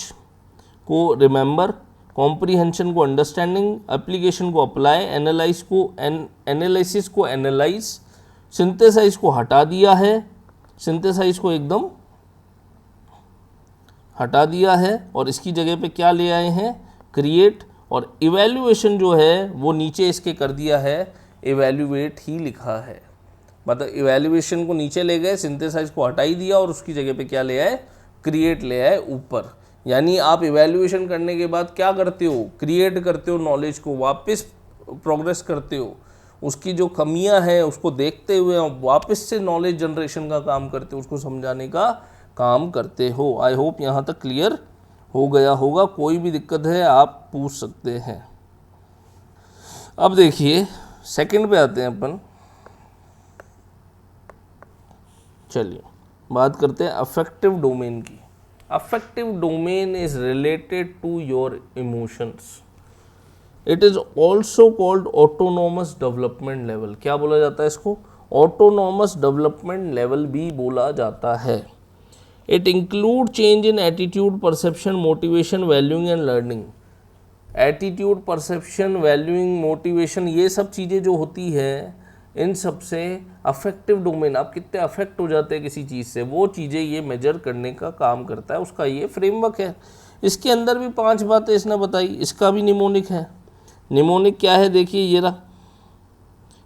को रिमेंबर, कॉम्प्रीहेंशन को अंडरस्टैंडिंग, एप्लीकेशन को अप्लाई, एनालाइज को एनालिसिस को एनालाइज, सिंथेसाइज को हटा दिया है, सिंथेसाइज को एकदम हटा दिया है और इसकी जगह पे क्या ले आए हैं, क्रिएट। और इवैल्यूएशन जो है वो नीचे इसके कर दिया है, इवैल्यूएट ही लिखा है। मतलब इवैल्यूएशन को नीचे ले गए, सिंथेसाइज को हटा ही दिया और उसकी जगह पे क्या ले आए, क्रिएट ले आए ऊपर। यानी आप इवैल्यूएशन करने के बाद क्या करते हो, क्रिएट करते हो, नॉलेज को वापस प्रोग्रेस करते हो, उसकी जो कमियां हैं उसको देखते हुए वापस से नॉलेज जनरेशन का काम करते हो, उसको समझाने का काम करते हो। आई होप यहाँ तक क्लियर हो गया होगा। कोई भी दिक्कत है आप पूछ सकते हैं। अब देखिए सेकंड पे आते हैं अपन। चलिए बात करते हैं अफेक्टिव डोमेन की। Affective domain is related to your emotions. It is also called autonomous development level. क्या बोला जाता है इसको, ऑटोनोमस डेवलपमेंट लेवल भी बोला जाता है। It include change in attitude, perception, motivation, valuing and learning. Attitude, perception, valuing, motivation, ये सब चीज़ें जो होती है, इन सब से अफेक्टिव डोमेन, आप कितने अफेक्ट हो जाते हैं किसी चीज़ से, वो चीज़ें ये मेजर करने का काम करता है, उसका ये फ्रेमवर्क है। इसके अंदर भी 5 बातें इसने बताई। इसका भी निमोनिक है। निमोनिक क्या है, देखिए ये रहा,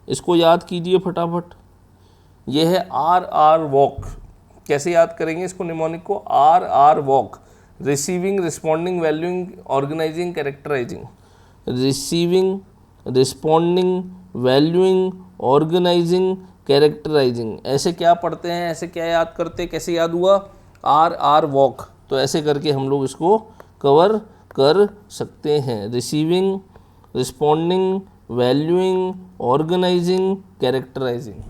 इसको याद कीजिए फटाफट। ये है RR वॉक। कैसे याद करेंगे इसको, निमोनिक को, RR walk, receiving, responding, valuing, organising, characterising. Receiving, responding, valuing, organising, characterising. ऐसे क्या पढ़ते हैं, ऐसे क्या याद करते हैं, कैसे याद हुआ, RR वॉक। तो ऐसे करके हम लोग इसको कवर कर सकते हैं। Receiving, responding, valuing, organising, characterising.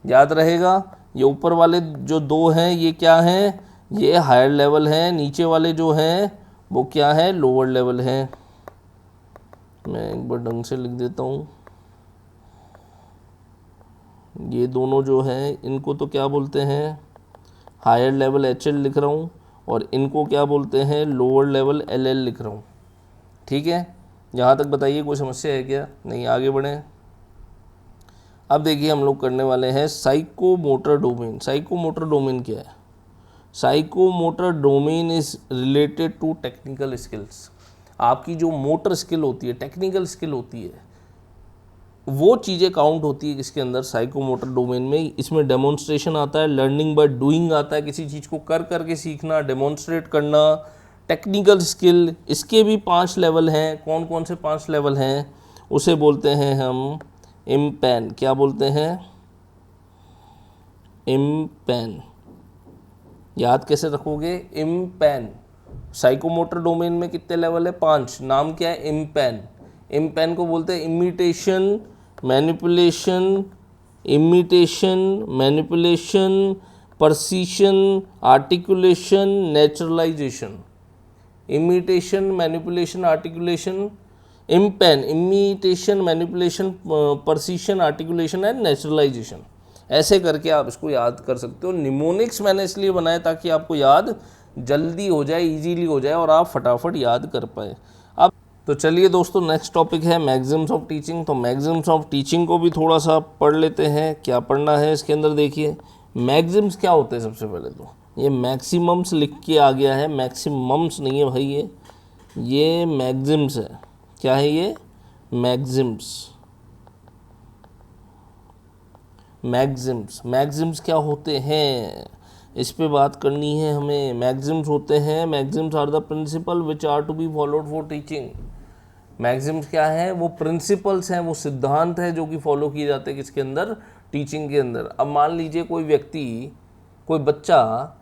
याद रहेगा। ये ऊपर वाले जो 2 हैं ये क्या हैं, ये हायर लेवल हैं। नीचे वाले जो हैं वो क्या है, लोअर लेवल हैं। मैं एक बार ढंग से लिख देता हूँ। ये दोनों जो हैं इनको तो क्या बोलते हैं, हायर लेवल HL लिख रहा हूँ, और इनको क्या बोलते हैं, लोअर लेवल LL लिख रहा हूँ। ठीक है, यहाँ तक बताइए कोई समस्या है क्या, नहीं, आगे बढ़ें। अब देखिए हम लोग करने वाले हैं साइकोमोटर डोमेन। साइकोमोटर डोमेन क्या है, psychomotor domain is related to technical skills. आपकी जो मोटर स्किल होती है, टेक्निकल स्किल होती है, वो चीज़ें काउंट होती है इसके अंदर, साइकोमोटर डोमेन में। इसमें डेमोन्स्ट्रेशन आता है, लर्निंग बाय डूइंग आता है, किसी चीज़ को कर करके सीखना, डेमोन्स्ट्रेट करना। टेक्निकल स्किल, इसके भी 5 लेवल हैं। कौन कौन से 5 लेवल हैं, उसे बोलते हैं हम इम्पैन। क्या बोलते हैं, इम्पैन। याद कैसे रखोगे, इम्पैन। साइकोमोटर डोमेन में कितने लेवल है, 5। नाम क्या है, इम्पैन। इम्पैन को बोलते हैं imitation, manipulation, imitation, manipulation, precision, articulation, naturalisation. Imitation, manipulation, articulation, IMPAN, imitation, manipulation, precision, articulation and naturalisation. ऐसे करके आप इसको याद कर सकते हो। निमोनिक्स मैंने इसलिए बनाया ताकि आपको याद जल्दी हो जाए, इजीली हो जाए और आप फटाफट याद कर पाए। अब तो चलिए दोस्तों, नेक्स्ट टॉपिक है मैक्सिम्स ऑफ टीचिंग। तो मैक्सिम्स ऑफ टीचिंग को भी थोड़ा सा पढ़ लेते हैं। क्या पढ़ना है इसके अंदर, देखिए मैक्सिम्स क्या होते हैं। सबसे पहले तो ये मैक्सिमम्स लिख के आ गया है, मैक्सिमम्स नहीं है भाई, ये मैक्सिम्स है। क्या है ये, मैक्सिम्स। मैक्सिम्स, मैक्सिम्स क्या होते हैं, इस पे बात करनी है हमें। मैक्सिम्स होते हैं, maxims are the principle which are to be followed for teaching. Maxims क्या है? वो प्रिंसिपल्स हैं, वो सिद्धांत हैं जो कि फॉलो किए जाते हैं किसके अंदर? टीचिंग के अंदर। अब मान लीजिए कोई व्यक्ति, कोई बच्चा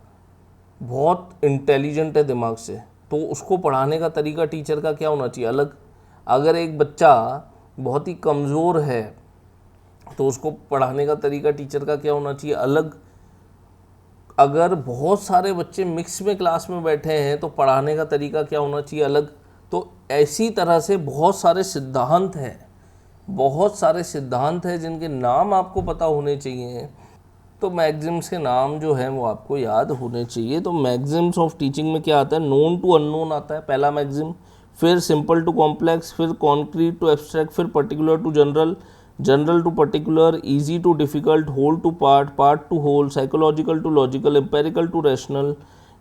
बहुत इंटेलिजेंट है दिमाग से, तो उसको पढ़ाने का तरीका टीचर का क्या होना चाहिए? अलग। अगर एक बच्चा बहुत ही कमज़ोर है तो उसको पढ़ाने का तरीका टीचर का क्या होना चाहिए? अलग। अगर बहुत सारे बच्चे मिक्स में क्लास में बैठे हैं तो पढ़ाने का तरीका क्या होना चाहिए? अलग। तो ऐसी तरह से बहुत सारे सिद्धांत हैं, बहुत सारे सिद्धांत हैं जिनके नाम आपको पता होने चाहिए। तो मैक्सिम्स के नाम जो हैं वो आपको याद होने चाहिए। तो मैक्सिम्स ऑफ टीचिंग में क्या आता है? नोन टू अननोन आता है पहला मैक्सिम, फिर सिंपल टू कॉम्प्लेक्स, फिर कॉन्क्रीट टू एब्स्ट्रैक्ट, फिर particular to general, general to particular, easy to difficult, whole to part, part to whole, psychological to logical, empirical to rational,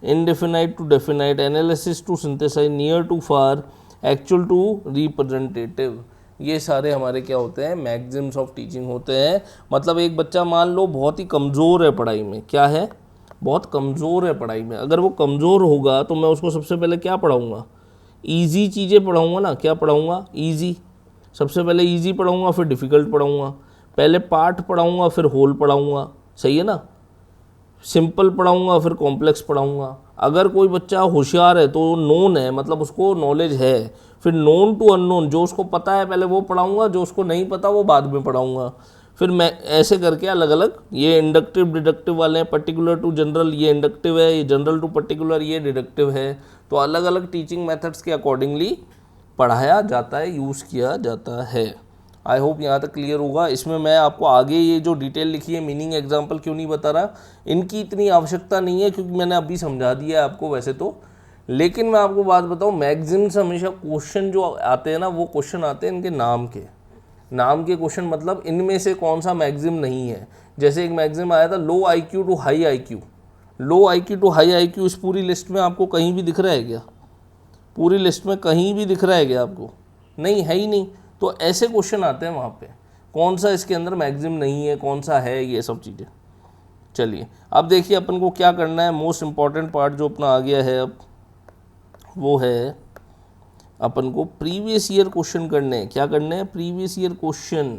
indefinite to definite, analysis to synthesise, near to far, actual to representative. ये सारे हमारे क्या होते हैं? Maxim's of teaching होते हैं। मतलब एक बच्चा मान लो बहुत ही कमज़ोर है पढ़ाई में, क्या है? बहुत कमज़ोर है पढ़ाई में। अगर वो कमज़ोर होगा तो मैं उसको सबसे पहले क्या पढ़ाऊँगा? ईजी चीज़ें पढ़ाऊँगा ना। क्या पढ़ाऊँगा? ईजी। सबसे पहले ईजी पढ़ाऊँगा, फिर डिफ़िकल्ट पढ़ाऊँगा। पहले पार्ट पढ़ाऊँगा, फिर होल पढ़ाऊँगा, सही है ना। सिंपल पढ़ाऊँगा, फिर कॉम्प्लेक्स पढ़ाऊँगा। अगर कोई बच्चा होशियार है तो नोन है, मतलब उसको नॉलेज है, फिर नोन टू अननोन, जो उसको पता है पहले वो पढ़ाऊँगा, जो उसको नहीं पता वो बाद में पढ़ाऊँगा। फिर मैं ऐसे करके अलग अलग, ये इंडक्टिव डिडक्टिव वाले हैं, पर्टिकुलर टू जनरल ये इंडक्टिव है, ये जनरल टू पर्टिकुलर ये डिडक्टिव है। तो अलग अलग टीचिंग मेथड्स के अकॉर्डिंगली पढ़ाया जाता है, यूज़ किया जाता है। आई होप यहाँ तक क्लियर होगा। इसमें मैं आपको आगे ये जो डिटेल लिखी है, मीनिंग एग्जाम्पल क्यों नहीं बता रहा, इनकी इतनी आवश्यकता नहीं है क्योंकि मैंने अभी समझा दिया है आपको वैसे तो। लेकिन मैं आपको बात बताऊँ, मैगजीन्स हमेशा क्वेश्चन जो आते हैं ना, वो क्वेश्चन आते हैं इनके नाम के। नाम के क्वेश्चन मतलब इनमें से कौन सा मैगजीम नहीं है। जैसे एक मैगजीम आया था low IQ to high IQ। Low IQ to high IQ इस पूरी लिस्ट में आपको कहीं भी दिख रहा है क्या? पूरी लिस्ट में कहीं भी दिख रहा है क्या आपको? नहीं, है ही नहीं। तो ऐसे क्वेश्चन आते हैं वहाँ पे, कौन सा इसके अंदर मैगजीम नहीं है, कौन सा है, ये सब चीज़ें। चलिए अब देखिए अपन को क्या करना है। मोस्ट इम्पॉर्टेंट पार्ट जो अपना आ गया है अब, वो है अपन को प्रीवियस ईयर क्वेश्चन करने हैं। क्या करने हैं? Previous year question.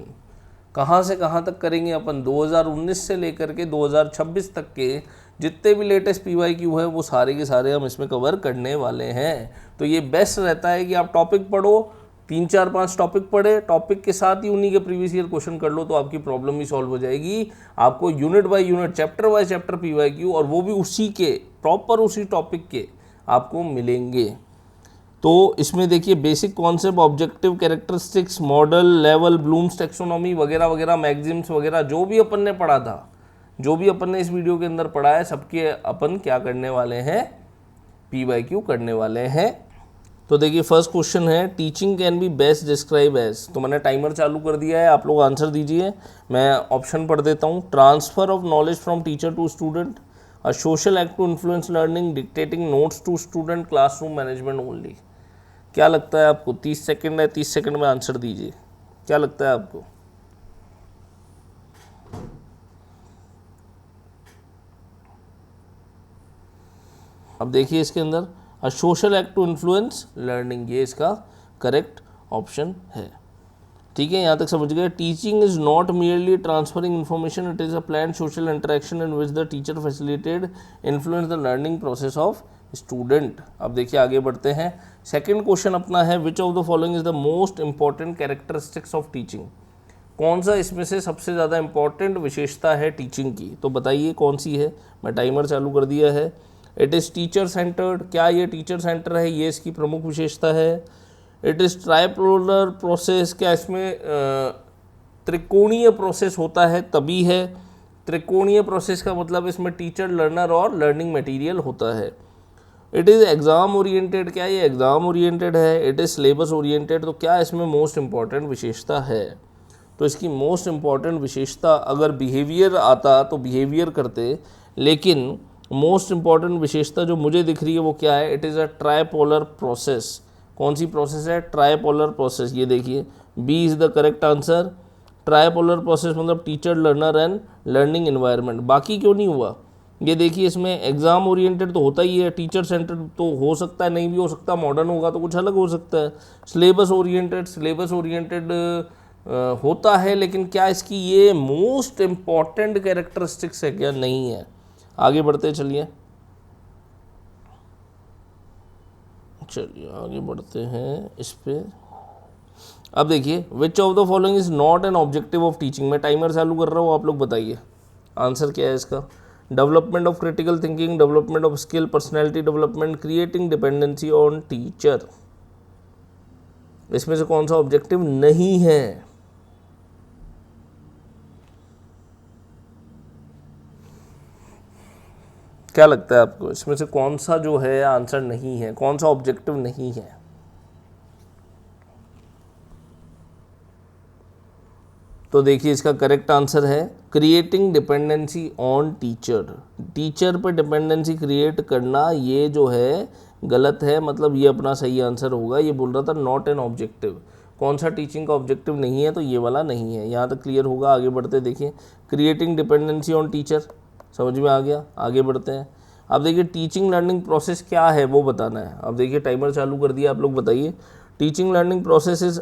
कहाँ से कहाँ तक करेंगे अपन? 2019 से लेकर के 2026 तक के जितने भी लेटेस्ट PYQ है वो सारे के सारे हम इसमें कवर करने वाले हैं। तो ये बेस्ट रहता है कि आप टॉपिक पढ़ो, 3-4-5 टॉपिक पढ़े, टॉपिक के साथ ही उन्हीं के प्रीवियस ईयर क्वेश्चन कर लो, तो आपकी प्रॉब्लम भी सॉल्व हो जाएगी। आपको unit by unit, chapter by chapter PYQ, और वो भी उसी के प्रॉपर उसी टॉपिक के आपको मिलेंगे। तो इसमें देखिए basic concept, objective, characteristics, model, level, Bloom's taxonomy वगैरह वगैरह, मैगजीम्स वगैरह जो भी अपन ने पढ़ा था, जो भी अपन ने इस वीडियो के अंदर पढ़ा है, सबके अपन क्या करने वाले हैं? PYQ करने वाले हैं। तो देखिए फर्स्ट क्वेश्चन है, teaching can be best describe as. तो मैंने टाइमर चालू कर दिया है, आप लोग आंसर दीजिए। मैं ऑप्शन पढ़ देता हूँ। Transfer of knowledge from teacher to student, a social act to influence learning, dictating notes to student, classroom management only. क्या लगता है आपको? 30 सेकंड है, 30 सेकंड में आंसर दीजिए। क्या लगता है आपको? अब देखिए इसके अंदर a social act to influence learning, ये इसका करेक्ट ऑप्शन है। ठीक है, यहाँ तक समझ गए। Teaching is not merely transferring information, it is a plan social interaction in which the teacher facilitated influence the learning process of student. अब देखिए आगे बढ़ते हैं। सेकेंड क्वेश्चन अपना है, which of the following is the most important characteristics of teaching. कौन सा इसमें से सबसे ज़्यादा इंपॉर्टेंट विशेषता है टीचिंग की? तो बताइए कौन सी है। मैं टाइमर चालू कर दिया है। इट इज़ टीचर सेंटर्ड, क्या ये टीचर सेंटर है? ये इसकी प्रमुख विशेषता है। इट इज़ ट्राइपोलर प्रोसेस, क्या इसमें त्रिकोणीय प्रोसेस होता है? तभी है। त्रिकोणीय प्रोसेस का मतलब इसमें टीचर, लर्नर और लर्निंग मटेरियल होता है। इट इज़ एग्ज़ाम ओरिएंटेड, क्या ये एग्ज़ाम ओरिएंटेड है? इट इज़ सिलेबस ओरिएंटेड, तो क्या इसमें मोस्ट इंपॉर्टेंट विशेषता है? तो इसकी मोस्ट इंपॉर्टेंट विशेषता, अगर बिहेवियर आता तो बिहेवियर करते, लेकिन मोस्ट इंपॉर्टेंट विशेषता जो मुझे दिख रही है वो क्या है? It is a tripolar process. कौन सी प्रोसेस है? Tripolar process. ये देखिए B is the correct answer. Tripolar process मतलब teacher, learner and learning environment. बाकी क्यों नहीं हुआ? ये देखिए इसमें एग्ज़ाम ओरिएंटेड तो होता ही है, टीचर सेंटर्ड तो हो सकता है, नहीं भी हो सकता, मॉडर्न होगा तो कुछ अलग हो सकता है। सिलेबस ओरिएंटेड होता है, लेकिन क्या इसकी ये मोस्ट इम्पॉर्टेंट कैरेक्टरिस्टिक्स है क्या? नहीं है। आगे बढ़ते चलिए आगे बढ़ते हैं इस पे। अब देखिए, which of the following is not an objective of teaching. मैं टाइमर चालू कर रहा हूँ, आप लोग बताइए आंसर क्या है इसका। Development of critical thinking, development of skill, personality development, creating dependency on teacher. इसमें से कौन सा ऑब्जेक्टिव नहीं है? क्या लगता है आपको, इसमें से कौन सा जो है आंसर नहीं है, कौन सा ऑब्जेक्टिव नहीं है? तो देखिए इसका करेक्ट आंसर है creating dependency on teacher. Teacher पे डिपेंडेंसी क्रिएट करना ये जो है गलत है, मतलब ये अपना सही आंसर होगा। ये बोल रहा था नॉट एन ऑब्जेक्टिव, कौन सा टीचिंग का ऑब्जेक्टिव नहीं है, तो ये वाला नहीं है। यहाँ तक क्लियर होगा। आगे बढ़ते देखिए, क्रिएटिंग डिपेंडेंसी ऑन टीचर समझ में आ गया। आगे बढ़ते हैं। अब देखिए टीचिंग लर्निंग प्रोसेस क्या है वो बताना है। अब देखिए टाइमर चालू कर दिया, आप लोग बताइए। Teaching learning process is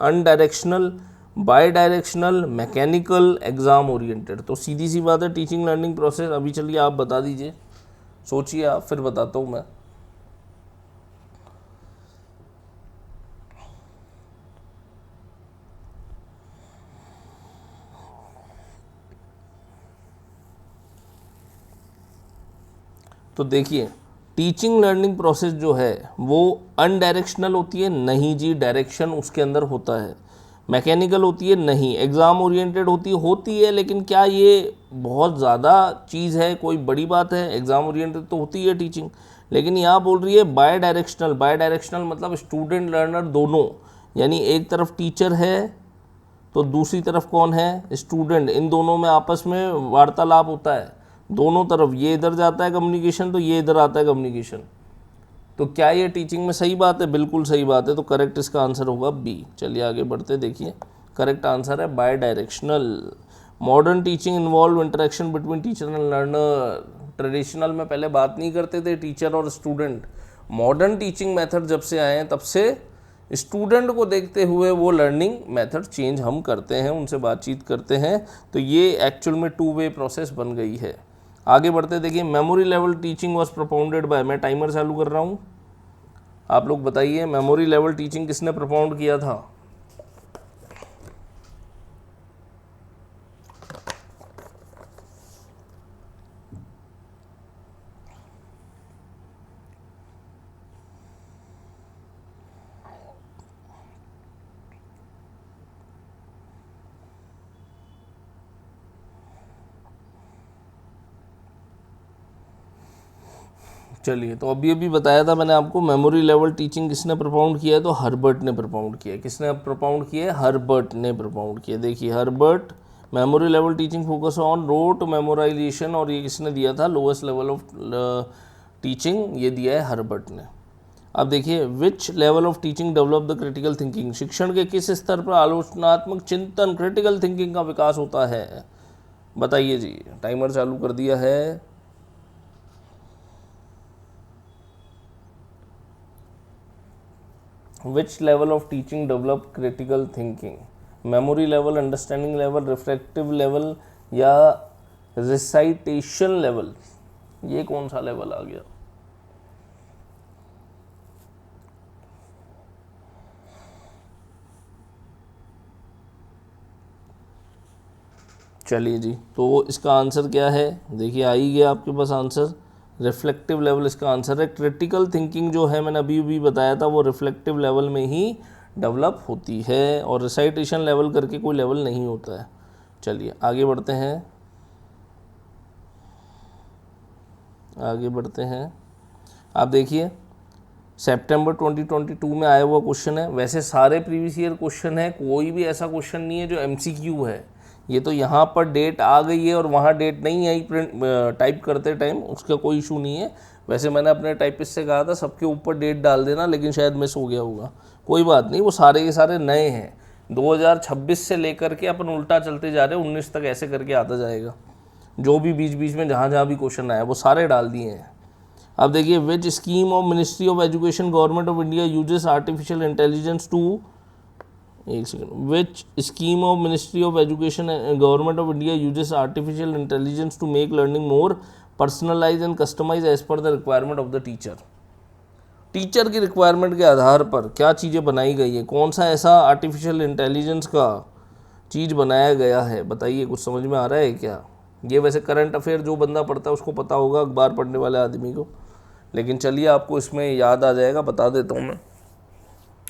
unidirectional, bidirectional, mechanical, exam oriented. तो सीधी सी बात है टीचिंग लर्निंग प्रोसेस। अभी चलिए आप बता दीजिए, सोचिए आप, फिर बताता हूँ मैं। तो देखिए टीचिंग लर्निंग प्रोसेस जो है वो अनडायरेक्शनल होती है, नहीं जी, डायरेक्शन उसके अंदर होता है। मैकेनिकल होती है, नहीं। एग्ज़ाम ओरिएंटेड होती है, लेकिन क्या ये बहुत ज़्यादा चीज़ है, कोई बड़ी बात है? एग्ज़ाम ओरिएंटेड तो होती है टीचिंग, लेकिन यहाँ बोल रही है बाय डायरेक्शनल। बाय डायरेक्शनल मतलब स्टूडेंट लर्नर दोनों, यानी एक तरफ टीचर है तो दूसरी तरफ कौन है? स्टूडेंट। इन दोनों में आपस में वार्तालाप होता है, दोनों तरफ, ये इधर जाता है कम्युनिकेशन तो ये इधर आता है कम्युनिकेशन। तो क्या ये टीचिंग में सही बात है? बिल्कुल सही बात है। तो करेक्ट इसका आंसर होगा बी। चलिए आगे बढ़ते देखिए, करेक्ट आंसर है bidirectional. Modern teaching involve interaction between teacher and learner. Traditional में पहले बात नहीं करते थे टीचर और स्टूडेंट। मॉडर्न टीचिंग मेथड जब से आए हैं तब से स्टूडेंट को देखते हुए वो लर्निंग मेथड चेंज हम करते हैं, उनसे बातचीत करते हैं। तो ये एक्चुअल में 2 वे प्रोसेस बन गई है। आगे बढ़ते देखिए, memory level teaching was propounded bye. मैं टाइमर चालू कर रहा हूँ, आप लोग बताइए मेमोरी लेवल टीचिंग किसने प्रोपाउंड किया था? चलिए, तो अभी अभी बताया था मैंने आपको, मेमोरी लेवल टीचिंग किसने प्रोपाउंड किया है? तो हर्बर्ट ने प्रोपाउंड किया है। किसने प्रोपाउंड किया है? हर्बर्ट ने प्रोपाउंड किया। देखिए Herbert, memory level teaching focus on rote memorisation, और ये किसने दिया था? लोएस्ट लेवल ऑफ टीचिंग, ये दिया है हर्बर्ट ने। अब देखिए, which level of teaching develop the critical thinking. शिक्षण के किस स्तर पर आलोचनात्मक चिंतन, क्रिटिकल थिंकिंग का विकास होता है? बताइए जी, टाइमर चालू कर दिया है। Which level of teaching develop critical thinking? Memory level, understanding level, reflective level या रिसाइटेशन लेवल? ये कौन सा लेवल आ गया? चलिए जी, तो इसका आंसर क्या है? देखिए आ ही गया आपके पास आंसर, रिफ्लेक्टिव लेवल इसका आंसर है। क्रिटिकल थिंकिंग जो है मैंने अभी भी बताया था वो रिफ्लेक्टिव लेवल में ही डेवलप होती है, और रिसाइटेशन लेवल करके कोई लेवल नहीं होता है। चलिए आगे बढ़ते हैं, आगे बढ़ते हैं। आप देखिए सितंबर 2022 में आया हुआ क्वेश्चन है। वैसे सारे प्रीवियस ईयर क्वेश्चन है, कोई भी ऐसा क्वेश्चन नहीं है जो एमसीक्यू है। ये तो यहाँ पर डेट आ गई है और वहाँ डेट नहीं आई प्रिंट टाइप करते टाइम, उसका कोई इशू नहीं है। वैसे मैंने अपने टाइपिस्ट से कहा था सबके ऊपर डेट डाल देना, लेकिन शायद मिस हो गया होगा, कोई बात नहीं। वो सारे के सारे नए हैं, 2026 से लेकर के अपन उल्टा चलते जा रहे हैं, 19 तक ऐसे करके आता जाएगा। जो भी बीच बीच में जहाँ जहाँ भी क्वेश्चन आया वो सारे डाल दिए हैं। अब देखिए, which scheme of ministry of education government of India uses artificial intelligence to, एक second, which scheme of ministry of education government of India uses artificial intelligence to make learning more personalise and customise as per the requirement of the teacher. Teacher की requirement के आधार पर क्या चीज़ें बनाई गई है, कौन सा ऐसा आर्टिफिशियल इंटेलिजेंस का चीज़ बनाया गया है, बताइए, कुछ समझ में आ रहा है क्या? ये वैसे करंट अफेयर जो बंदा पढ़ता है उसको पता होगा, अखबार पढ़ने वाले आदमी को, लेकिन चलिए आपको इसमें याद आ जाएगा, बता देता हूँ मैं।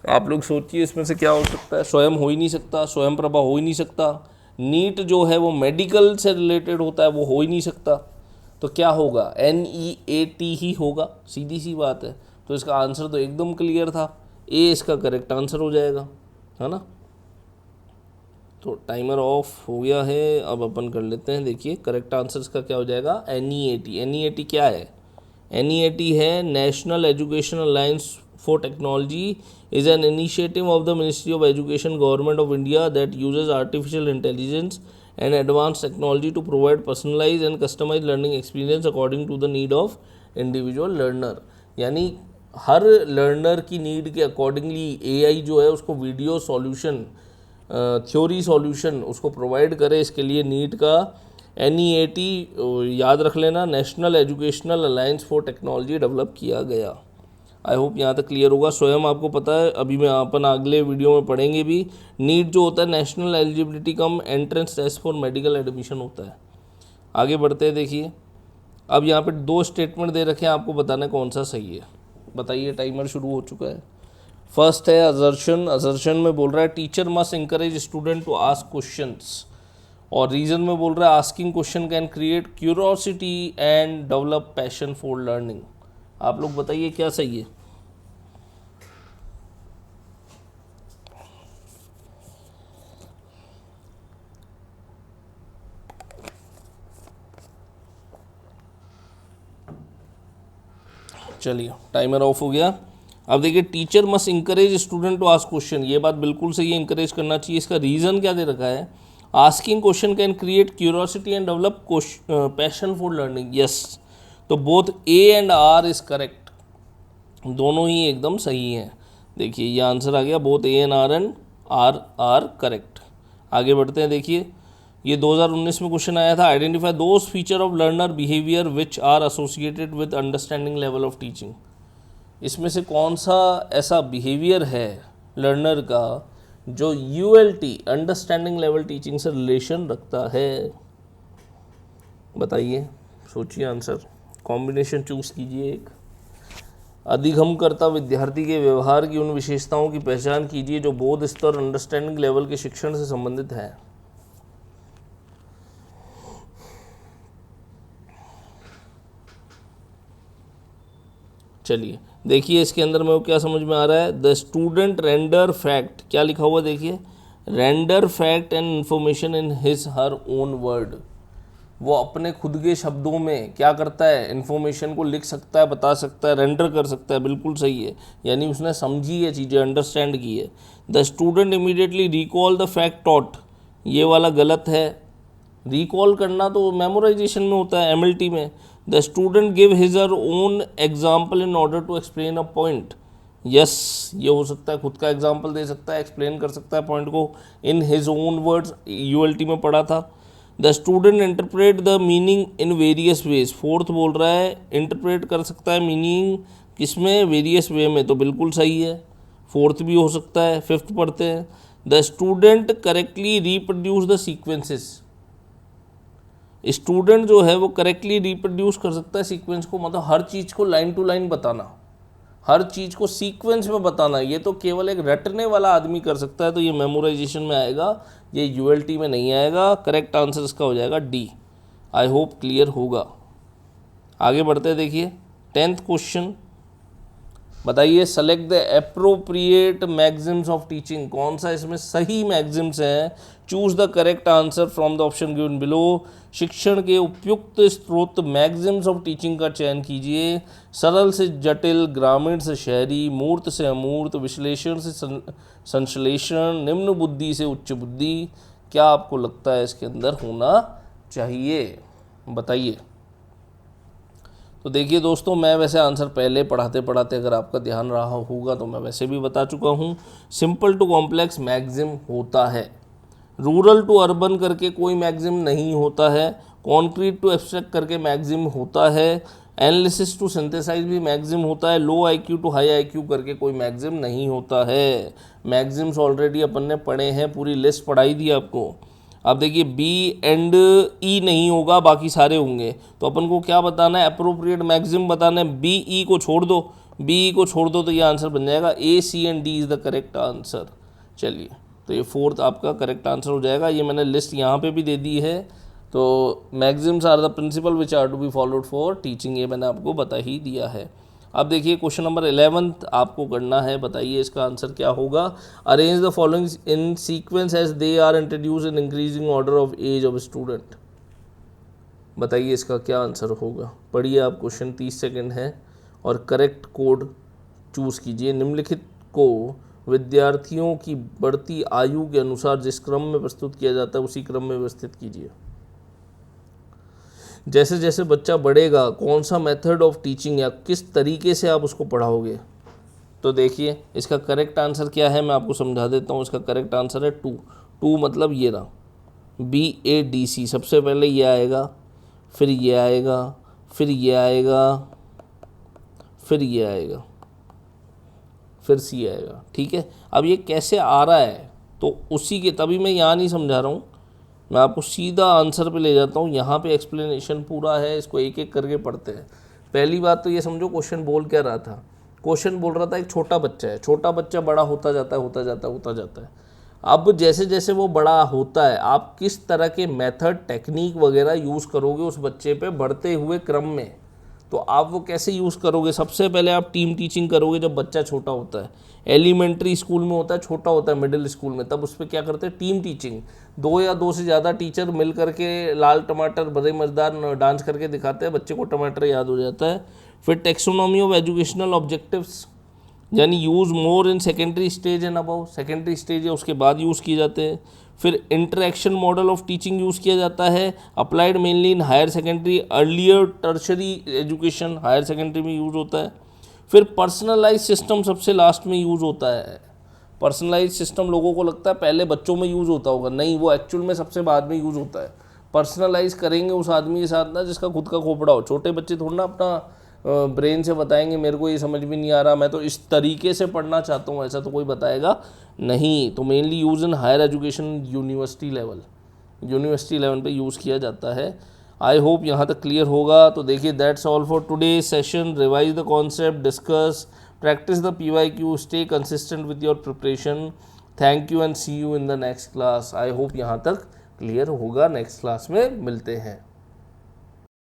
आप लोग सोचिए इसमें से क्या हो सकता है। स्वयं हो ही नहीं सकता, स्वयं प्रभा हो ही नहीं सकता, नीट जो है वो मेडिकल से रिलेटेड होता है, वो हो ही नहीं सकता, तो क्या होगा, NEAT ही होगा, सीधी सी बात है। तो इसका आंसर तो एकदम क्लियर था, ए इसका करेक्ट आंसर हो जाएगा, है ना। तो टाइमर ऑफ हो गया है, अब अपन कर लेते हैं। देखिए करेक्ट आंसर इसका क्या हो जाएगा, NEAT। NEAT क्या है? NEAT है national education alliance for technology, is an initiative of the ministry of education government of India that uses artificial intelligence and advance technology to provide personalise and customise learning experience according to the need of individual learner. यानी हर learner की need के accordingly AI जो है उसको video solution, theory solution उसको provide करे। इसके लिए नीट का NEAT याद रख लेना, national educational alliance for technology develop किया गया। आई होप यहाँ तक क्लियर होगा। स्वयं आपको पता है, अभी मैं अपन अगले वीडियो में पढ़ेंगे भी, नीट जो होता है national eligibility cum entrance test for medical admission होता है। आगे बढ़ते हैं। देखिए अब यहाँ पे 2 स्टेटमेंट दे रखे हैं, आपको बताना कौन सा सही है, बताइए। टाइमर शुरू हो चुका है। फर्स्ट है असर्शन। असर्शन में बोल रहा है teacher must encourage student to ask questions, और रीजन में बोल रहा है asking question can create curiosity and develop passion for learning. आप लोग बताइए क्या सही है। चलिए टाइमर ऑफ हो गया। अब देखिए teacher must encourage student to ask question, ये बात बिल्कुल सही है, इंकरेज करना चाहिए। इसका रीज़न क्या दे रखा है, asking question can create curiosity and develop passion for learning. Yes, तो both A and R is correct, दोनों ही एकदम सही हैं। देखिए ये आंसर आ गया, both A and R are correct. आगे बढ़ते हैं। देखिए ये 2019 में क्वेश्चन आया था, identify those feature of learner behaviour which are associated with understanding level of teaching. इसमें से कौन सा ऐसा बिहेवियर है लर्नर का जो ULT अंडरस्टैंडिंग लेवल टीचिंग से रिलेशन रखता है, बताइए, सोचिए आंसर, कॉम्बिनेशन चूज कीजिए एक। अधिगमकर्ता विद्यार्थी के व्यवहार की उन विशेषताओं की पहचान कीजिए जो बोध स्तर अंडरस्टैंडिंग लेवल के शिक्षण से संबंधित है। चलिए देखिए इसके अंदर में वो क्या समझ में आ रहा है, द स्टूडेंट रेंडर फैक्ट, क्या लिखा हुआ देखिए, render fact and information in his her own word. वो अपने खुद के शब्दों में क्या करता है, इन्फॉर्मेशन को लिख सकता है, बता सकता है, रेंडर कर सकता है, बिल्कुल सही है, यानी उसने समझी है चीज़ें, अंडरस्टैंड की है। The student immediately recall the fact taught, ये वाला गलत है, रिकॉल करना तो मेमोराइजेशन में होता है, MLT में। The student give his her own example in order to explain a point, yes ये हो सकता है, खुद का एग्जाम्पल दे सकता है, एक्सप्लेन कर सकता है पॉइंट को in his own words, ULT में पढ़ा था। The student interpret the meaning in various ways, fourth बोल रहा है इंटरप्रेट कर सकता है मीनिंग किसमें, वेरियस वे में, तो बिल्कुल सही है, फोर्थ भी हो सकता है। फिफ्थ पढ़ते हैं, the student correctly reproduce the sequences, student जो है वो करेक्टली रिप्रोड्यूस कर सकता है सीक्वेंस को, मतलब हर चीज़ को लाइन टू लाइन बताना, हर चीज़ को सीक्वेंस में बताना, ये तो केवल एक रटने वाला आदमी कर सकता है, तो ये मेमोराइजेशन में आएगा, ये ULT में नहीं आएगा। करेक्ट आंसर इसका हो जाएगा D। आई होप क्लियर होगा। आगे बढ़ते हैं। देखिए 10th क्वेश्चन, बताइए select the appropriate Maxim's of teaching, कौन सा इसमें सही मैक्सिम्स हैं, choose the correct answer from the option given below. शिक्षण के उपयुक्त स्रोत मैक्सिम्स ऑफ टीचिंग का चयन कीजिए, सरल से जटिल, ग्रामीण से शहरी, मूर्त से अमूर्त, विश्लेषण से संश्लेषण, निम्न बुद्धि से उच्च बुद्धि, क्या आपको लगता है इसके अंदर होना चाहिए? बताइए। तो देखिए दोस्तों, मैं वैसे आंसर पहले पढ़ाते पढ़ाते अगर आपका ध्यान रहा होगा तो मैं वैसे भी बता चुका हूँ। सिंपल टू कॉम्प्लेक्स मैक्सिम होता है, रूरल टू अर्बन करके कोई मैक्सिम नहीं होता है, कॉन्क्रीट टू एब्स्ट्रैक्ट करके मैक्सिम होता है, एनालिसिस टू सिंथेसाइज भी मैक्सिम होता है, लो आईक्यू टू हाई आईक्यू करके कोई मैक्सिम नहीं होता है। मैक्सिम्स ऑलरेडी अपन ने पढ़े हैं, पूरी लिस्ट पढ़ाई दी आपको। अब देखिए बी एंड ई नहीं होगा, बाकी सारे होंगे, तो अपन को क्या बताना है, अप्रोप्रिएट मैक्सिम बताना है। बी ई को छोड़ दो, बी ई को छोड़ दो तो ये आंसर बन जाएगा A C and D is the correct answer. चलिए, तो ये फोर्थ आपका करेक्ट आंसर हो जाएगा। ये मैंने लिस्ट यहाँ पे भी दे दी है। तो maxims are the principle which are to be followed for teaching, ये मैंने आपको बता ही दिया है। अब देखिए क्वेश्चन नंबर 11 आपको करना है, बताइए इसका आंसर क्या होगा। Arrange the following in sequence as they are introduce in increasing order of age of student. बताइए इसका क्या आंसर होगा। पढ़िए आप क्वेश्चन, 30 सेकेंड है और करेक्ट कोड चूज़ कीजिए। निम्नलिखित को विद्यार्थियों की बढ़ती आयु के अनुसार जिस क्रम में प्रस्तुत किया जाता है उसी क्रम में व्यवस्थित कीजिए। जैसे जैसे बच्चा बढ़ेगा कौन सा मेथड ऑफ टीचिंग या किस तरीके से आप उसको पढ़ाओगे। तो देखिए इसका करेक्ट आंसर क्या है, मैं आपको समझा देता हूँ। इसका करेक्ट आंसर है टू मतलब ये रहा, BADC। सबसे पहले ये आएगा, फिर ये आएगा, फिर ये आएगा, फिर ये आएगा, फिर C आएगा। ठीक है, अब ये कैसे आ रहा है तो उसी के, तभी मैं यहाँ नहीं समझा रहा हूँ, मैं आपको सीधा आंसर पे ले जाता हूँ। यहाँ पे एक्सप्लेनेशन पूरा है, इसको एक एक करके पढ़ते हैं। पहली बात तो ये समझो क्वेश्चन बोल क्या रहा था। क्वेश्चन बोल रहा था एक छोटा बच्चा है, छोटा बच्चा बड़ा होता जाता है, होता जाता है, होता जाता है। अब जैसे जैसे वो बड़ा होता है आप किस तरह के मेथड टेक्निक वगैरह यूज़ करोगे उस बच्चे पे बढ़ते हुए क्रम में, तो आप वो कैसे यूज़ करोगे। सबसे पहले आप टीम टीचिंग करोगे जब बच्चा छोटा होता है। एलिमेंट्री स्कूल में होता है, छोटा होता है मिडिल स्कूल में, तब उस पर क्या करते हैं, टीम टीचिंग। 2 या 2 से ज़्यादा टीचर मिल करके लाल टमाटर बड़े मज़ेदार डांस करके दिखाते हैं, बच्चे को टमाटर याद हो जाता है। फिर टेक्सोनॉमी ऑफ एजुकेशनल ऑब्जेक्टिव्स, यानी use more in secondary stage and above, secondary stage है उसके बाद यूज़ किए जाते हैं। फिर interaction model of teaching use किया जाता है, applied mainly in higher secondary, earlier tertiary education higher secondary में यूज़ होता है। फिर पर्सनलाइज सिस्टम सबसे लास्ट में यूज़ होता है। पर्सनलाइज सिस्टम लोगों को लगता है पहले बच्चों में यूज़ होता होगा, नहीं, वो एक्चुअल में सबसे बाद में यूज़ होता है। पर्सनलाइज करेंगे उस आदमी के साथ ना जिसका खुद का खोपड़ा हो। छोटे बच्चे थोड़ा ना अपना ब्रेन से बताएंगे मेरे को ये समझ भी नहीं आ रहा, मैं तो इस तरीके से पढ़ना चाहता हूँ, ऐसा तो कोई बताएगा नहीं। तो mainly use in higher education, university level पे यूज़ किया जाता है। आई होप यहाँ तक क्लियर होगा। तो देखिए that's all for today session. Revise the concept, discuss, practice the PYQ, stay consistent with your preparation. Thank you and see you in the next class. I hope यहाँ तक क्लियर होगा। Next class में मिलते हैं।